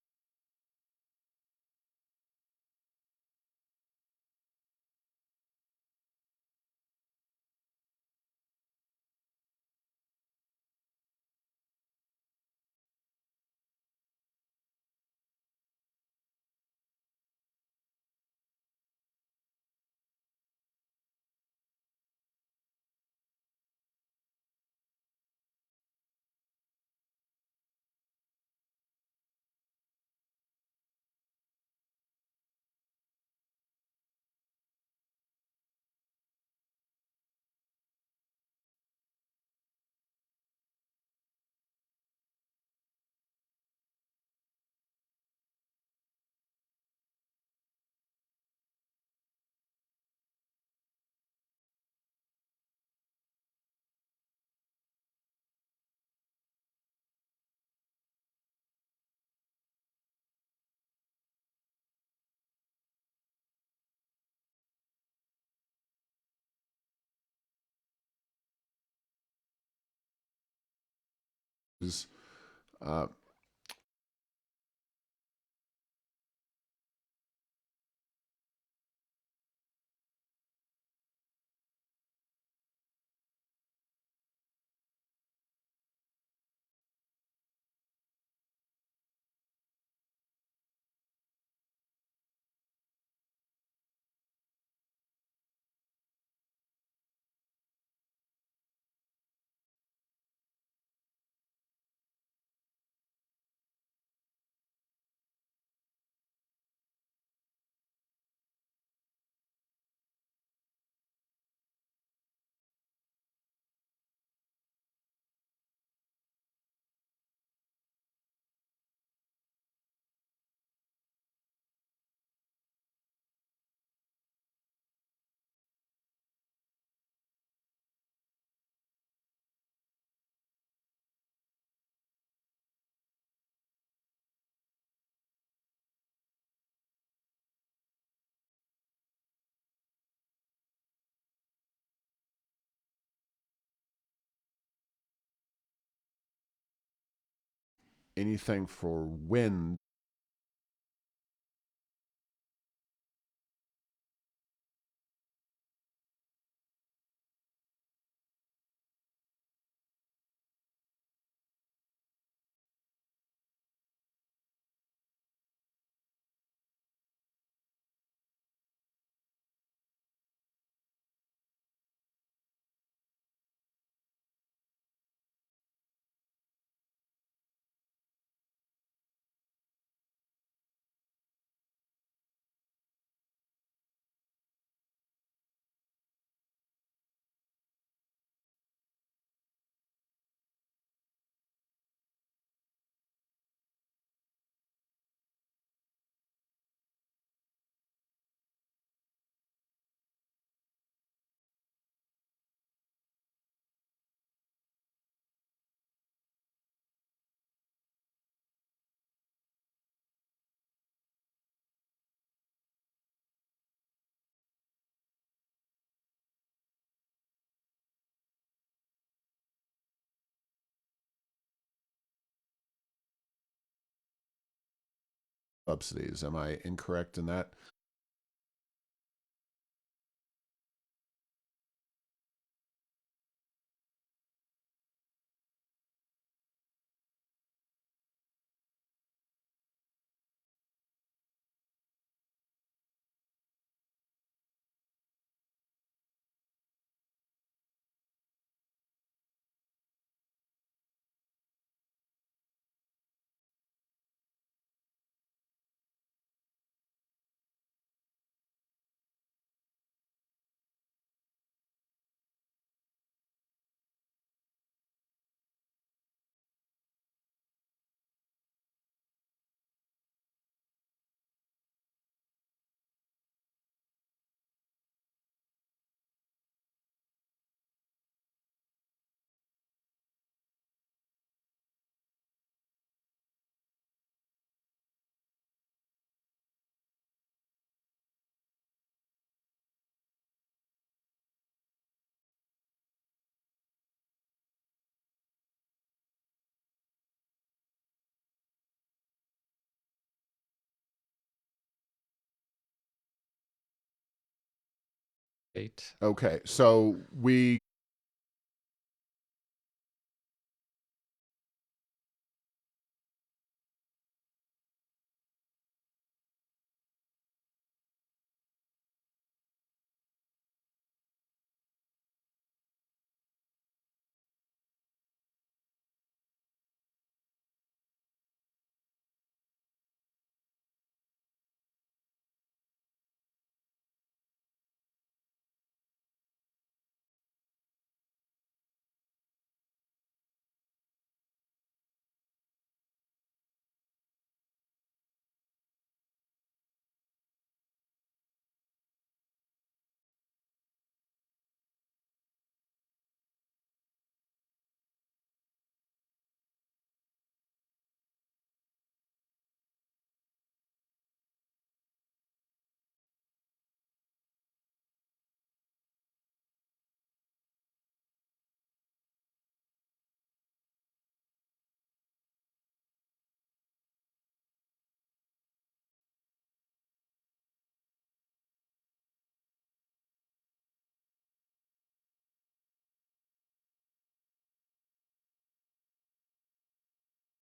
[SPEAKER 1] Is uh, anything for wind. Subsidies. Am I incorrect in that?
[SPEAKER 2] Eight.
[SPEAKER 1] Okay, so we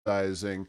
[SPEAKER 1] sizing.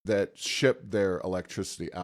[SPEAKER 1] that ship their electricity out.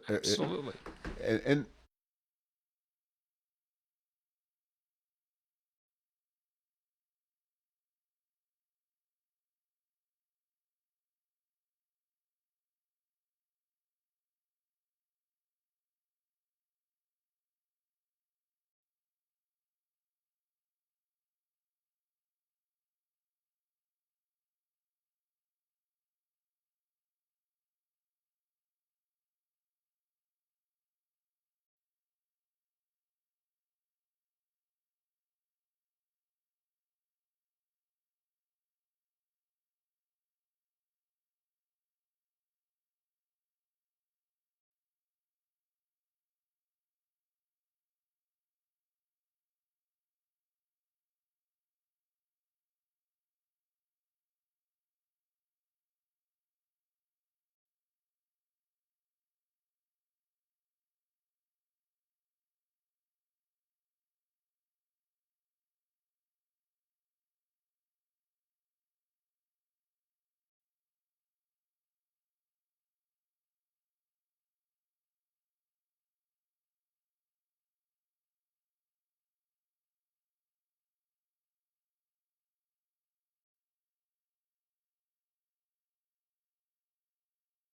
[SPEAKER 2] Absolutely.
[SPEAKER 1] And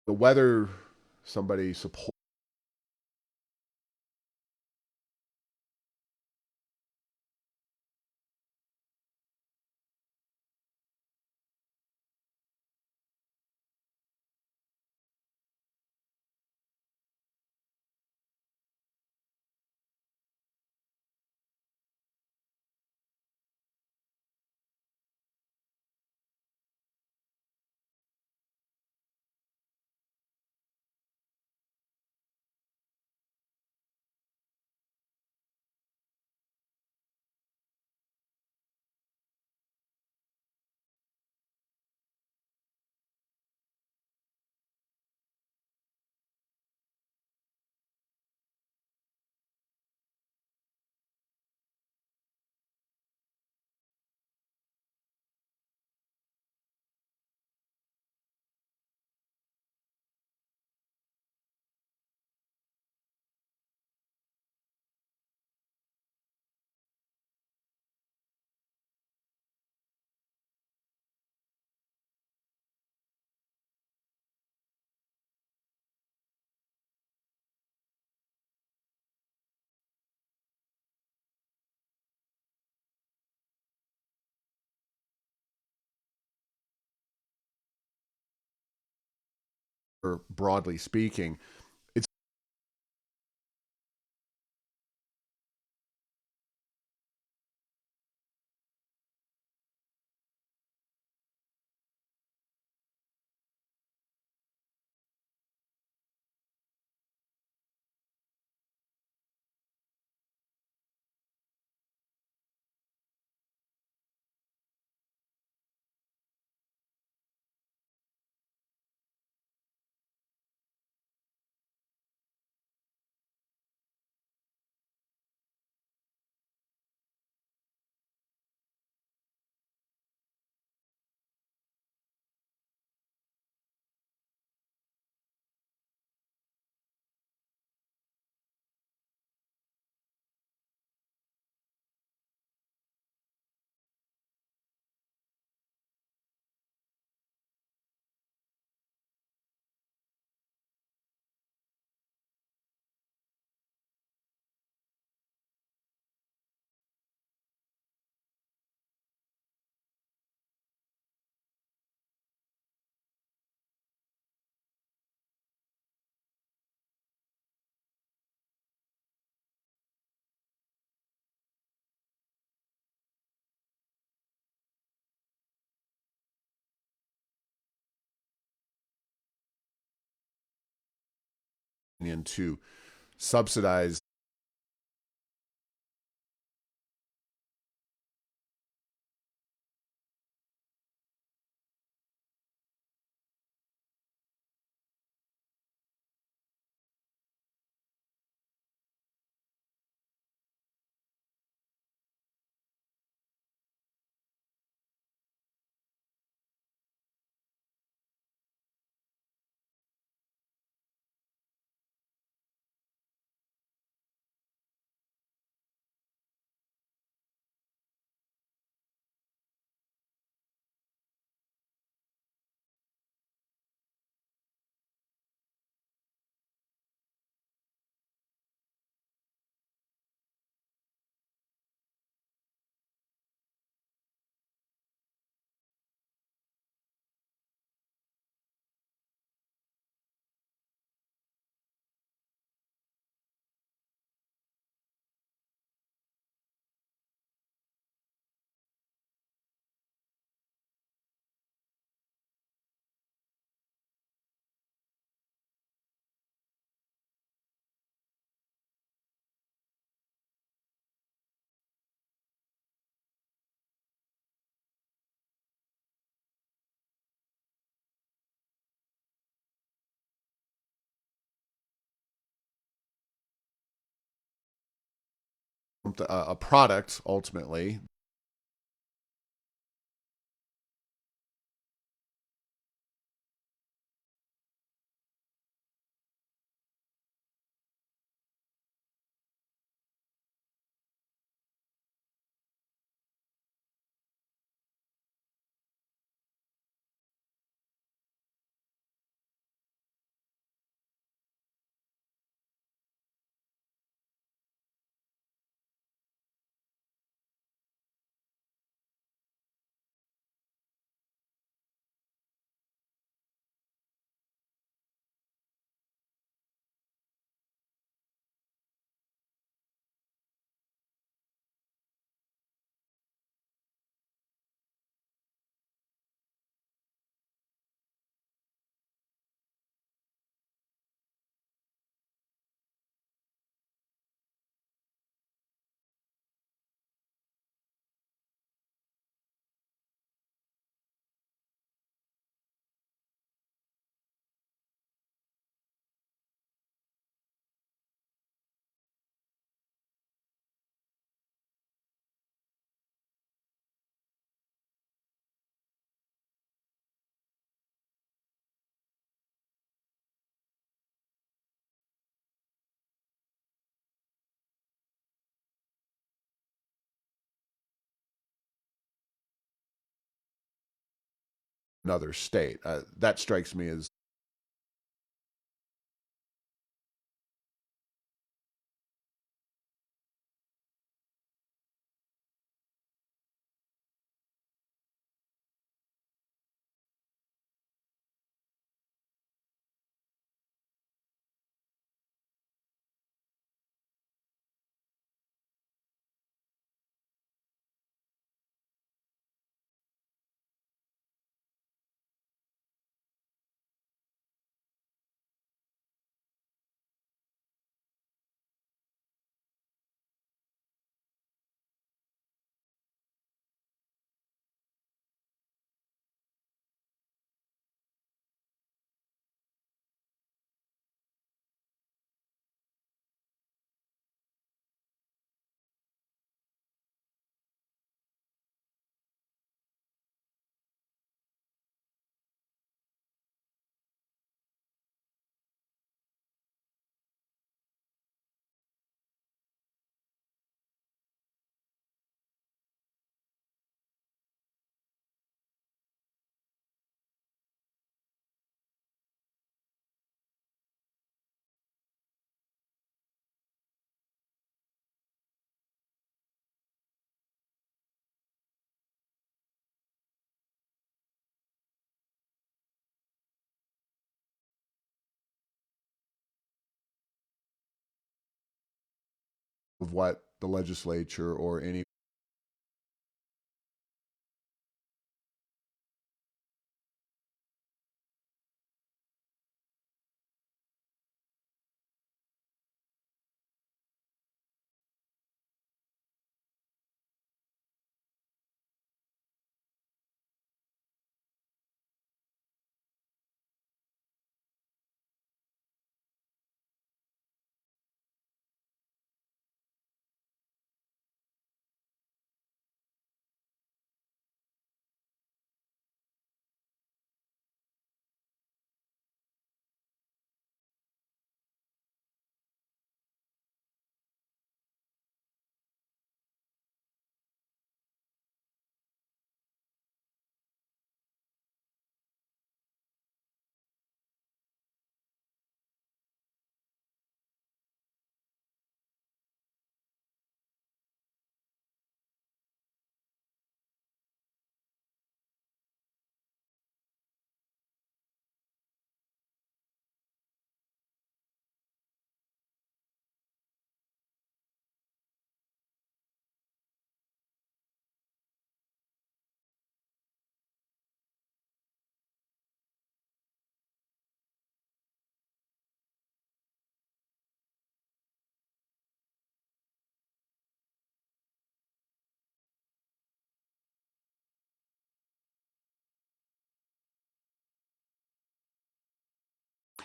[SPEAKER 1] the whether somebody supports or broadly speaking, it's to subsidize a product ultimately another state. That strikes me as of what the legislature or any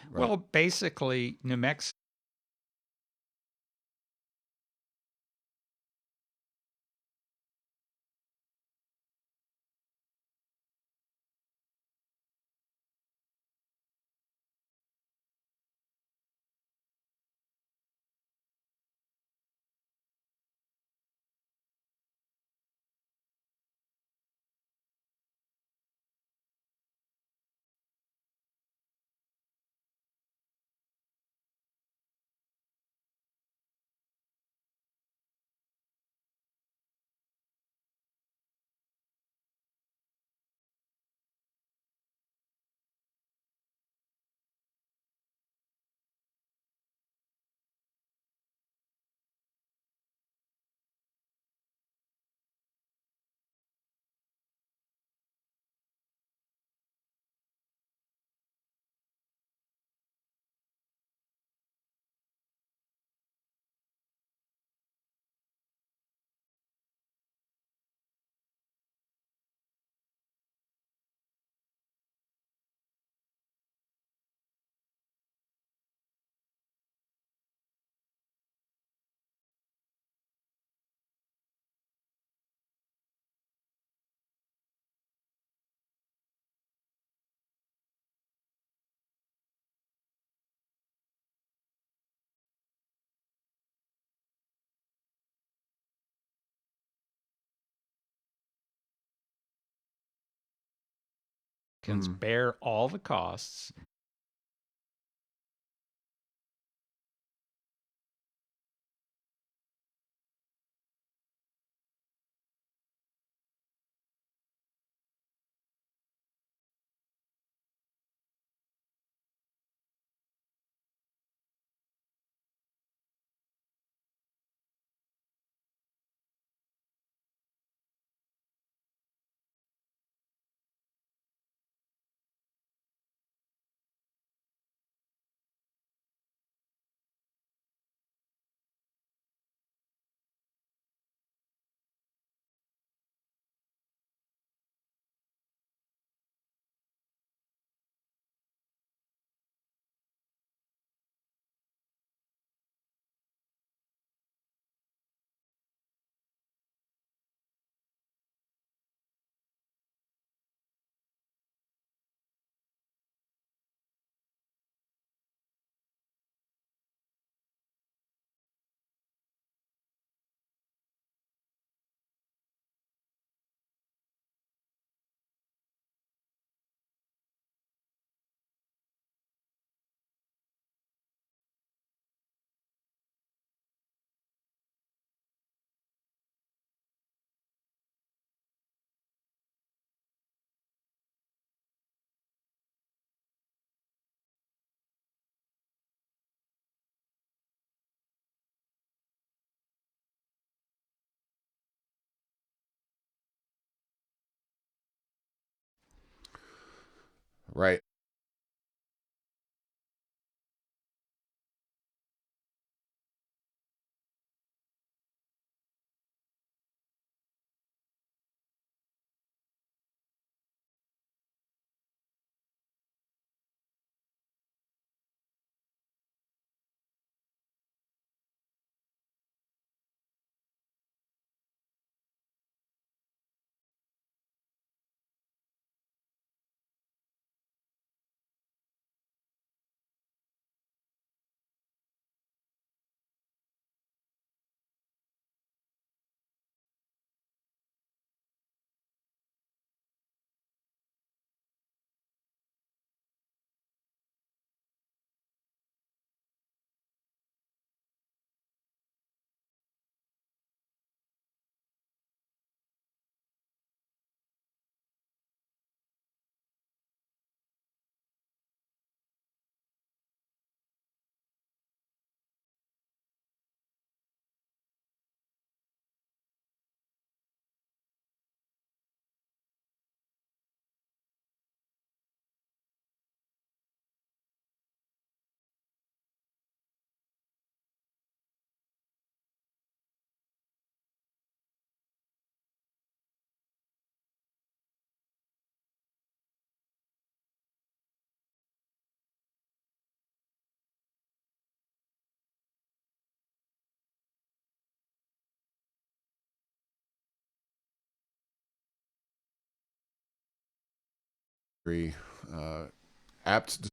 [SPEAKER 1] Right.
[SPEAKER 2] Well, basically, New Mexico can
[SPEAKER 1] Mm.
[SPEAKER 2] bear all the costs.
[SPEAKER 1] Right. very apt.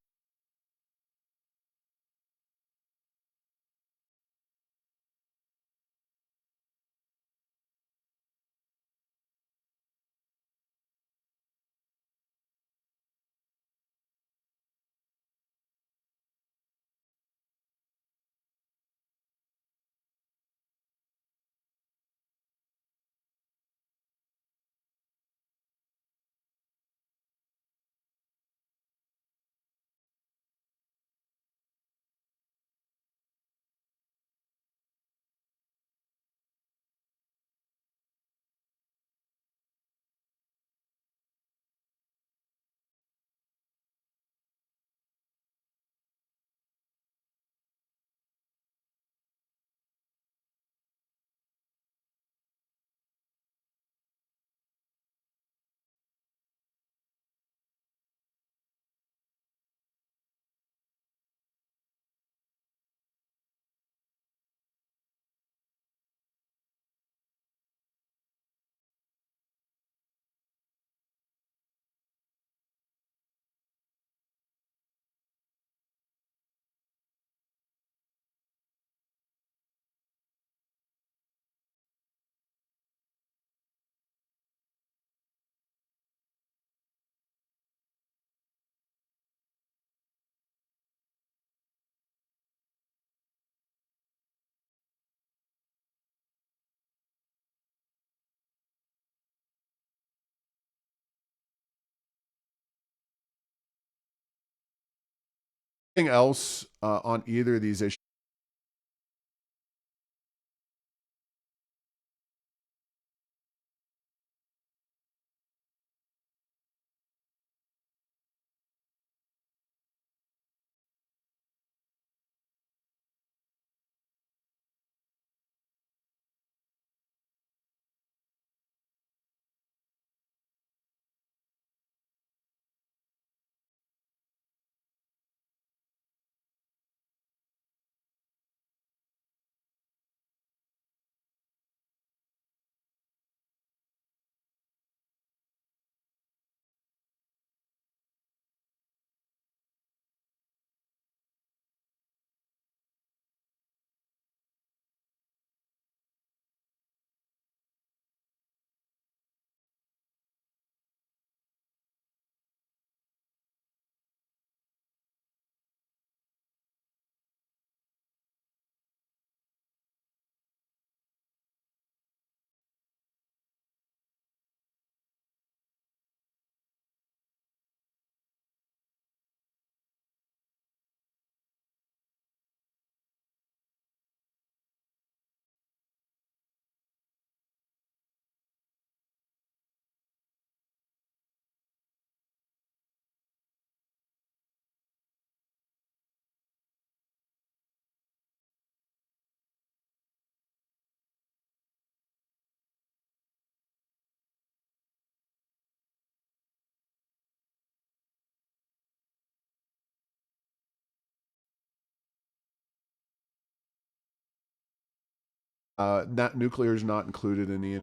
[SPEAKER 1] Anything else on either of these issues? Not nuclear is not included in the.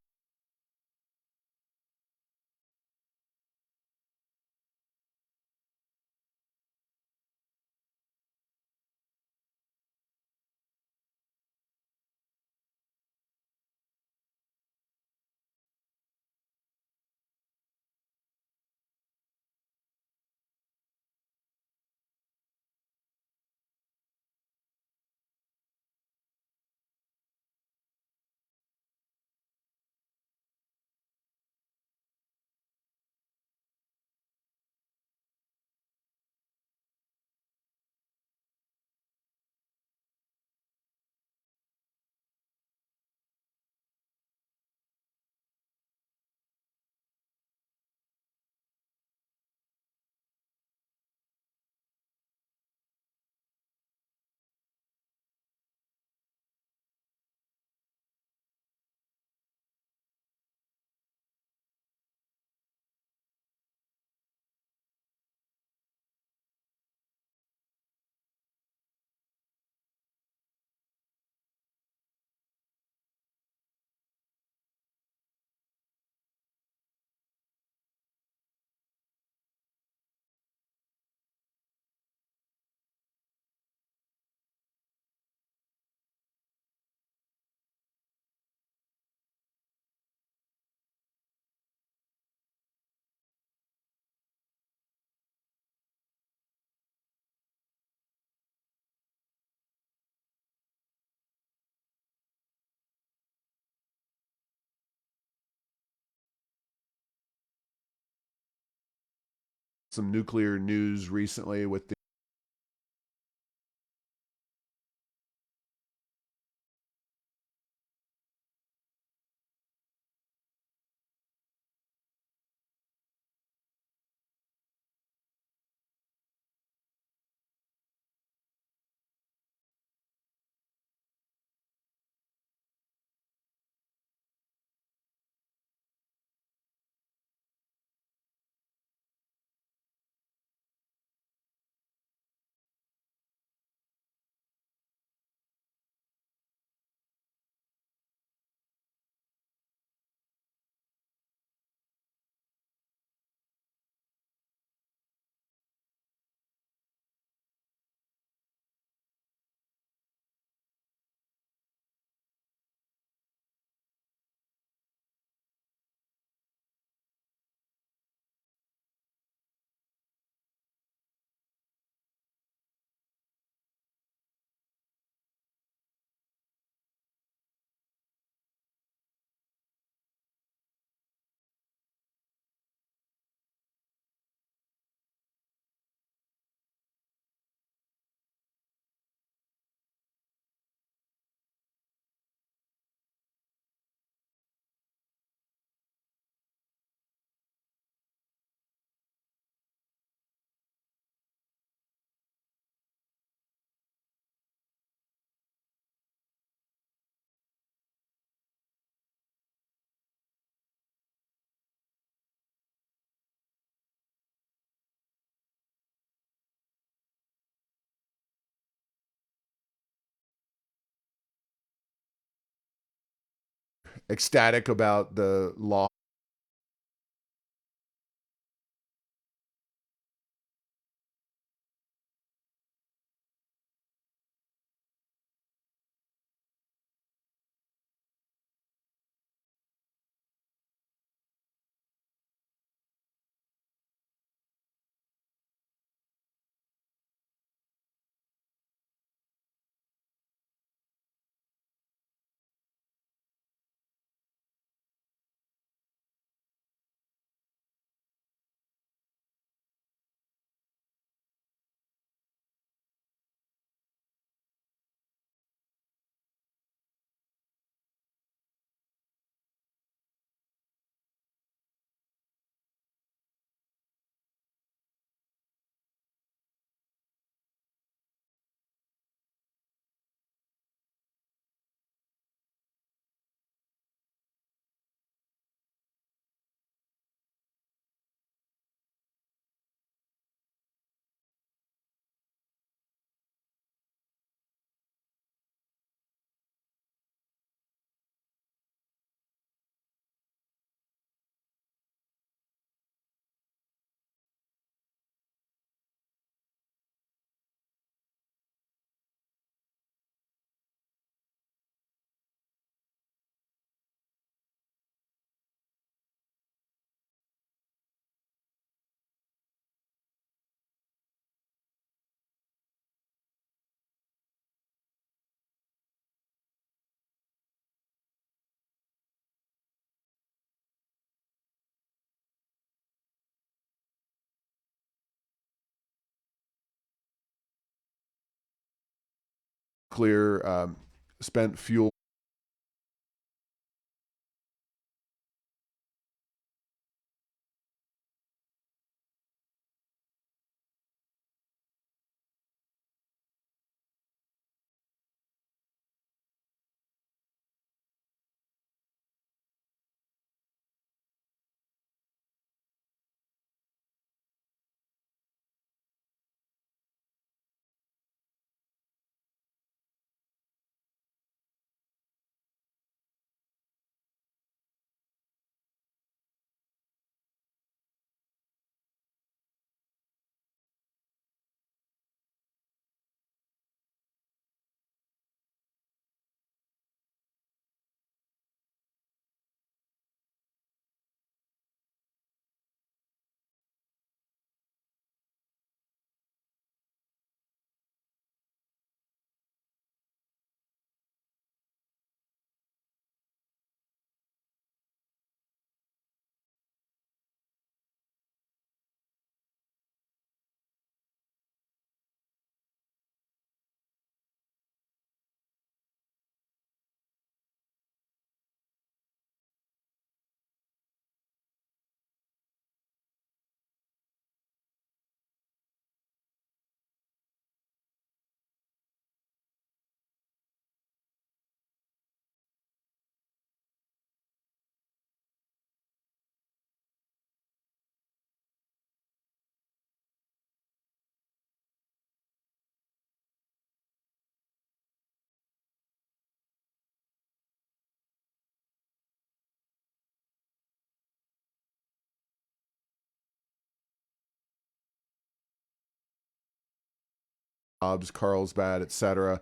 [SPEAKER 1] some nuclear news recently with the ecstatic about the law. Clear spent fuel jobs, Carlsbad, etc.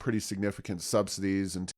[SPEAKER 1] Pretty significant subsidies and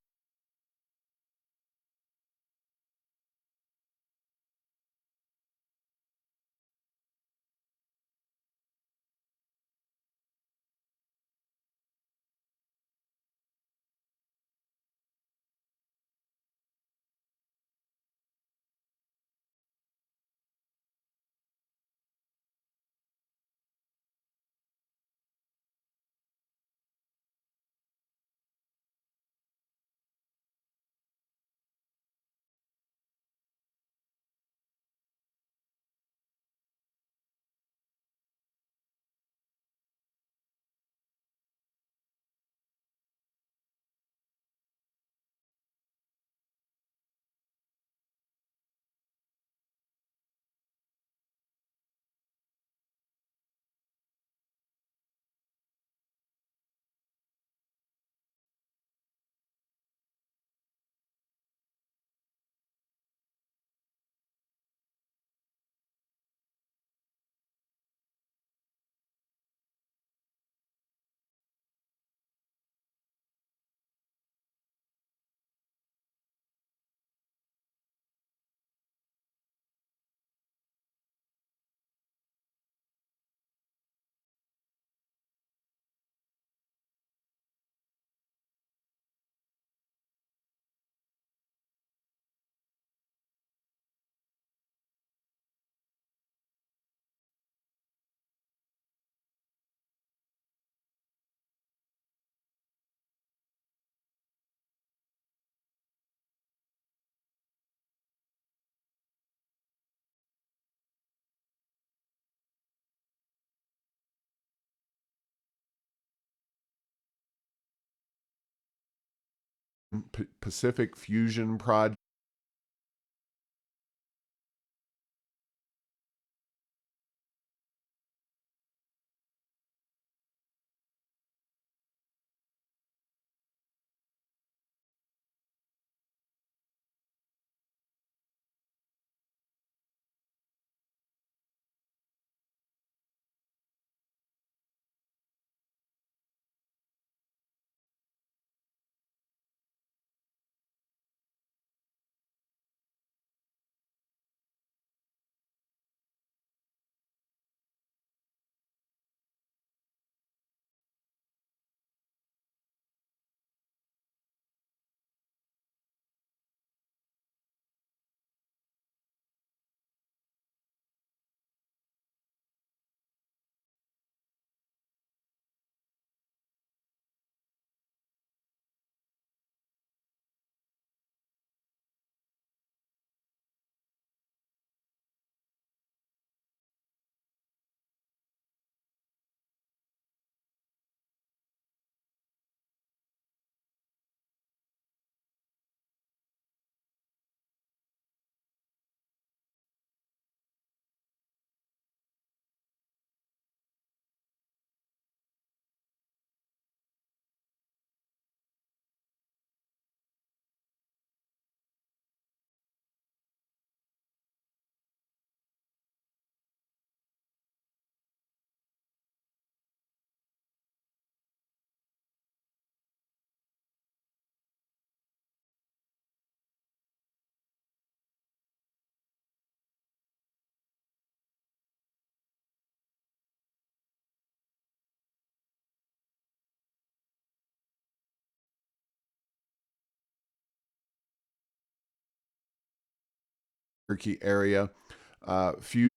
[SPEAKER 1] Pacific Fusion Project. Albuquerque area. Few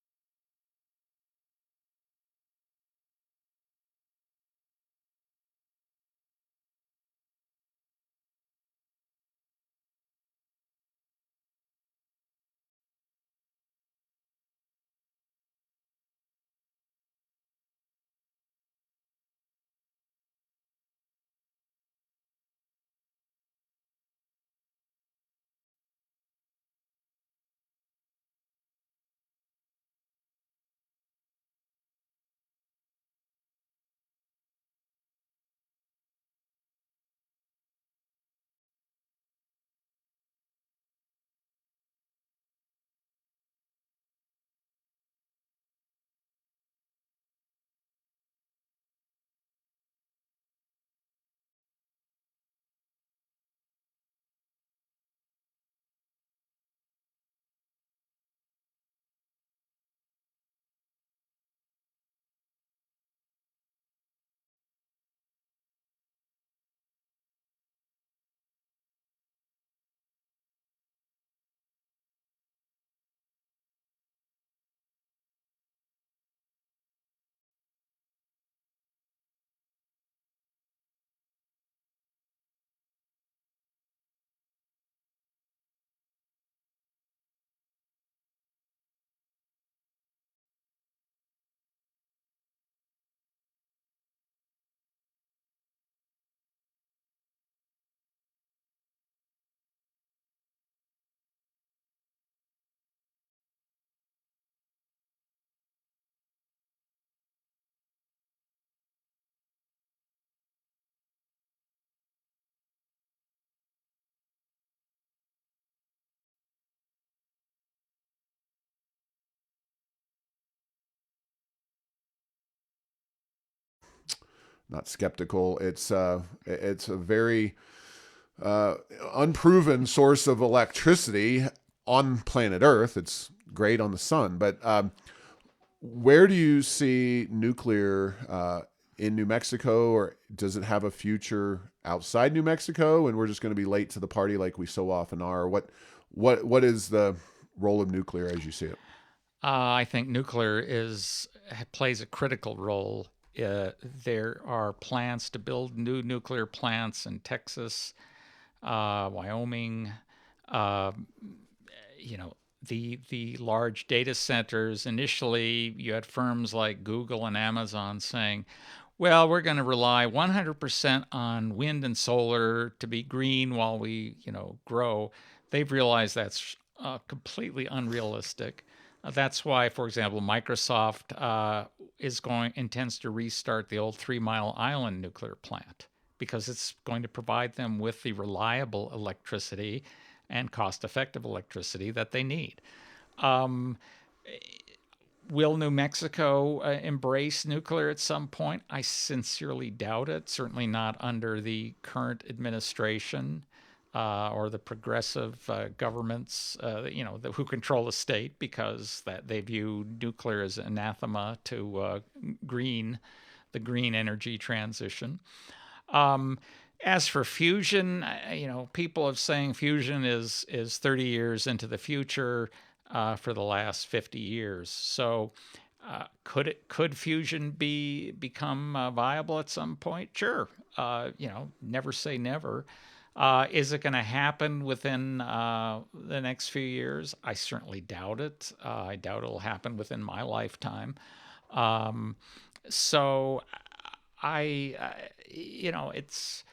[SPEAKER 1] not skeptical. It's a very uh, unproven source of electricity on planet Earth. It's great on the sun, but where do you see nuclear in New Mexico, or does it have a future outside New Mexico? And we're just going to be late to the party like we so often are. What is the role of nuclear as you see it?
[SPEAKER 2] I think nuclear plays a critical role. There are plans to build new nuclear plants in Texas, Wyoming, uh, you know, the large data centers. Initially, you had firms like Google and Amazon saying, well, we're going to rely 100% on wind and solar to be green while we, grow. They've realized that's completely unrealistic. That's why, for example, Microsoft intends to restart the old 3 Mile Island nuclear plant because it's going to provide them with the reliable electricity and cost-effective electricity that they need. Um, will New Mexico embrace nuclear at some point? I sincerely doubt it. Certainly not under the current administration or the progressive governments, who control the state, because that they view nuclear as anathema to the green energy transition. Um, as for fusion, people have saying fusion is 30 years into the future for the last 50 years. So, could fusion become viable at some point? Sure. Never say never. Is it going to happen within the next few years? I certainly doubt it. I doubt it'll happen within my lifetime. Um, so it's.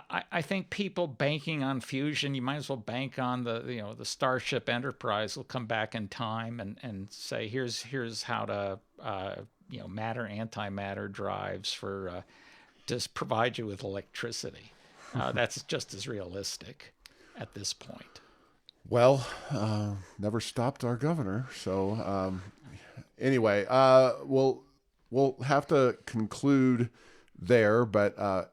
[SPEAKER 2] I think people banking on fusion, you might as well bank on the Starship Enterprise will come back in time and say here's how to matter antimatter drives for to provide you with electricity. That's just as realistic at this point.
[SPEAKER 1] Well, never stopped our governor. So anyway, we'll have to conclude there. But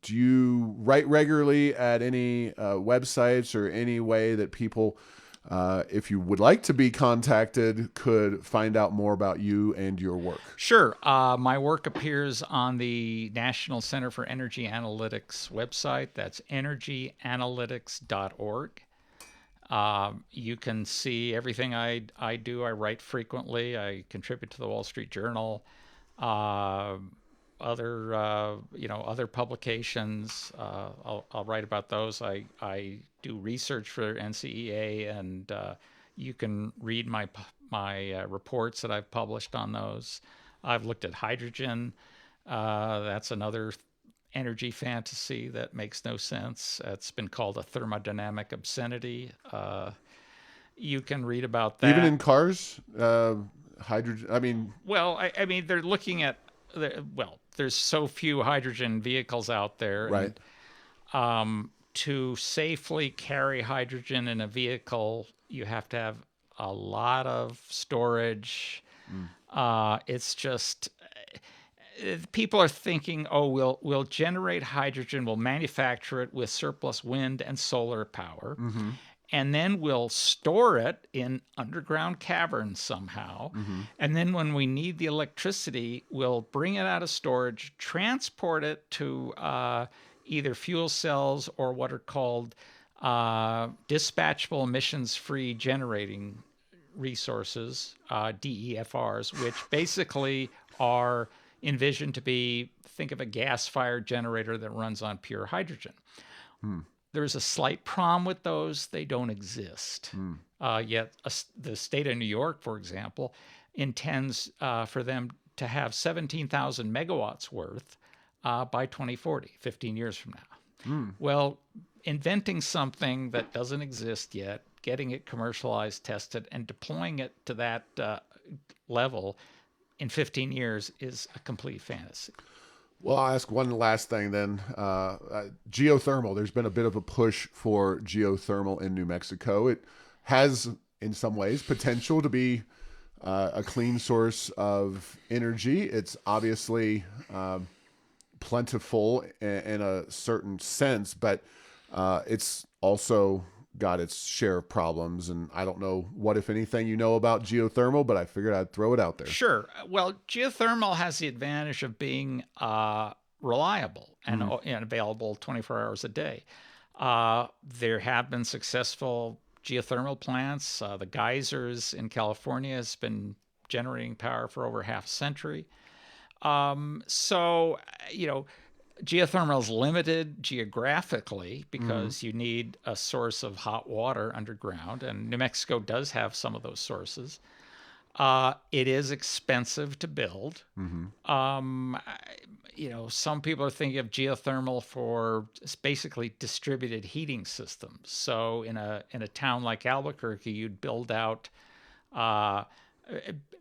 [SPEAKER 1] do you write regularly at any websites or any way that people, if you would like to be contacted, could find out more about you and your work?
[SPEAKER 2] Sure. My work appears on the National Center for Energy Analytics website. That's energyanalytics.org. You can see everything I do. I write frequently. I contribute to the Wall Street Journal, uh, other publications. I'll write about those. I do research for NCEA, and you can read my reports that I've published on those. I've looked at hydrogen. That's another energy fantasy that makes no sense. It's been called a thermodynamic obscenity. You can read about that.
[SPEAKER 1] Even in cars, hydrogen. I mean,
[SPEAKER 2] Well, I mean, they're looking at, there's so few hydrogen vehicles out there.
[SPEAKER 1] right.
[SPEAKER 2] And, to safely carry hydrogen in a vehicle, you have to have a lot of storage. It's just, people are thinking, oh, we'll generate hydrogen, we'll manufacture it with surplus wind and solar power, and then we'll store it in underground caverns somehow. And then when we need the electricity, we'll bring it out of storage, transport it to either fuel cells or what are called dispatchable emissions-free generating resources, DEFRs, which basically are envisioned to be, think of a gas-fired generator that runs on pure hydrogen. There's a slight problem with those. They don't exist. Yet the state of New York, for example, intends for them to have 17,000 megawatts worth by 2040, 15 years from now. Well, inventing something that doesn't exist yet, getting it commercialized, tested, and deploying it to that level in 15 years is a complete fantasy.
[SPEAKER 1] Well, I'll ask one last thing then. Geothermal. There's been a bit of a push for geothermal in New Mexico. It has, in some ways, potential to be a clean source of energy. It's obviously plentiful in a certain sense, but it's also got its share of problems. And I don't know what, if anything, you know about geothermal, but I figured I'd throw it out there.
[SPEAKER 2] Sure. Well, geothermal has the advantage of being reliable and available 24 hours a day. There have been successful geothermal plants. The geysers in California has been generating power for over half a century. So, geothermal is limited geographically because you need a source of hot water underground, and New Mexico does have some of those sources. It is expensive to build. Some people are thinking of geothermal for basically distributed heating systems. So in a town like Albuquerque, you'd build out.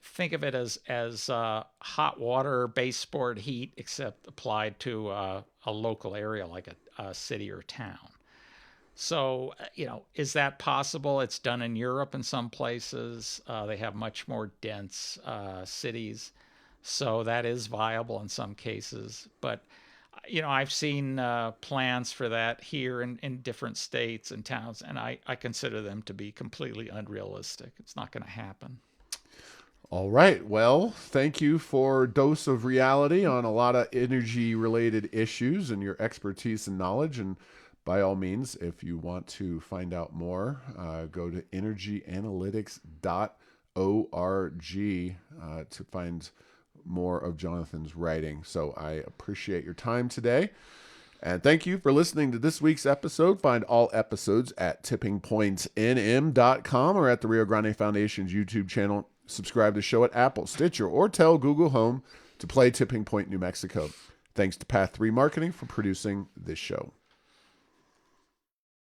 [SPEAKER 2] Think of it as hot water baseboard heat, except applied to a local area like a city or town. So, is that possible? It's done in Europe in some places. They have much more dense cities. So that is viable in some cases. But, I've seen plans for that here in different states and towns, and I consider them to be completely unrealistic. It's not going to happen.
[SPEAKER 1] All right. Well, thank you for a dose of reality on a lot of energy-related issues and your expertise and knowledge. And by all means, if you want to find out more, go to energyanalytics.org to find more of Jonathan's writing. So I appreciate your time today. And thank you for listening to this week's episode. Find all episodes at tippingpointsnm.com or at the Rio Grande Foundation's YouTube channel. Subscribe to the show at Apple, Stitcher, or tell Google Home to play Tipping Point New Mexico. Thanks to Path 3 Marketing for producing this show.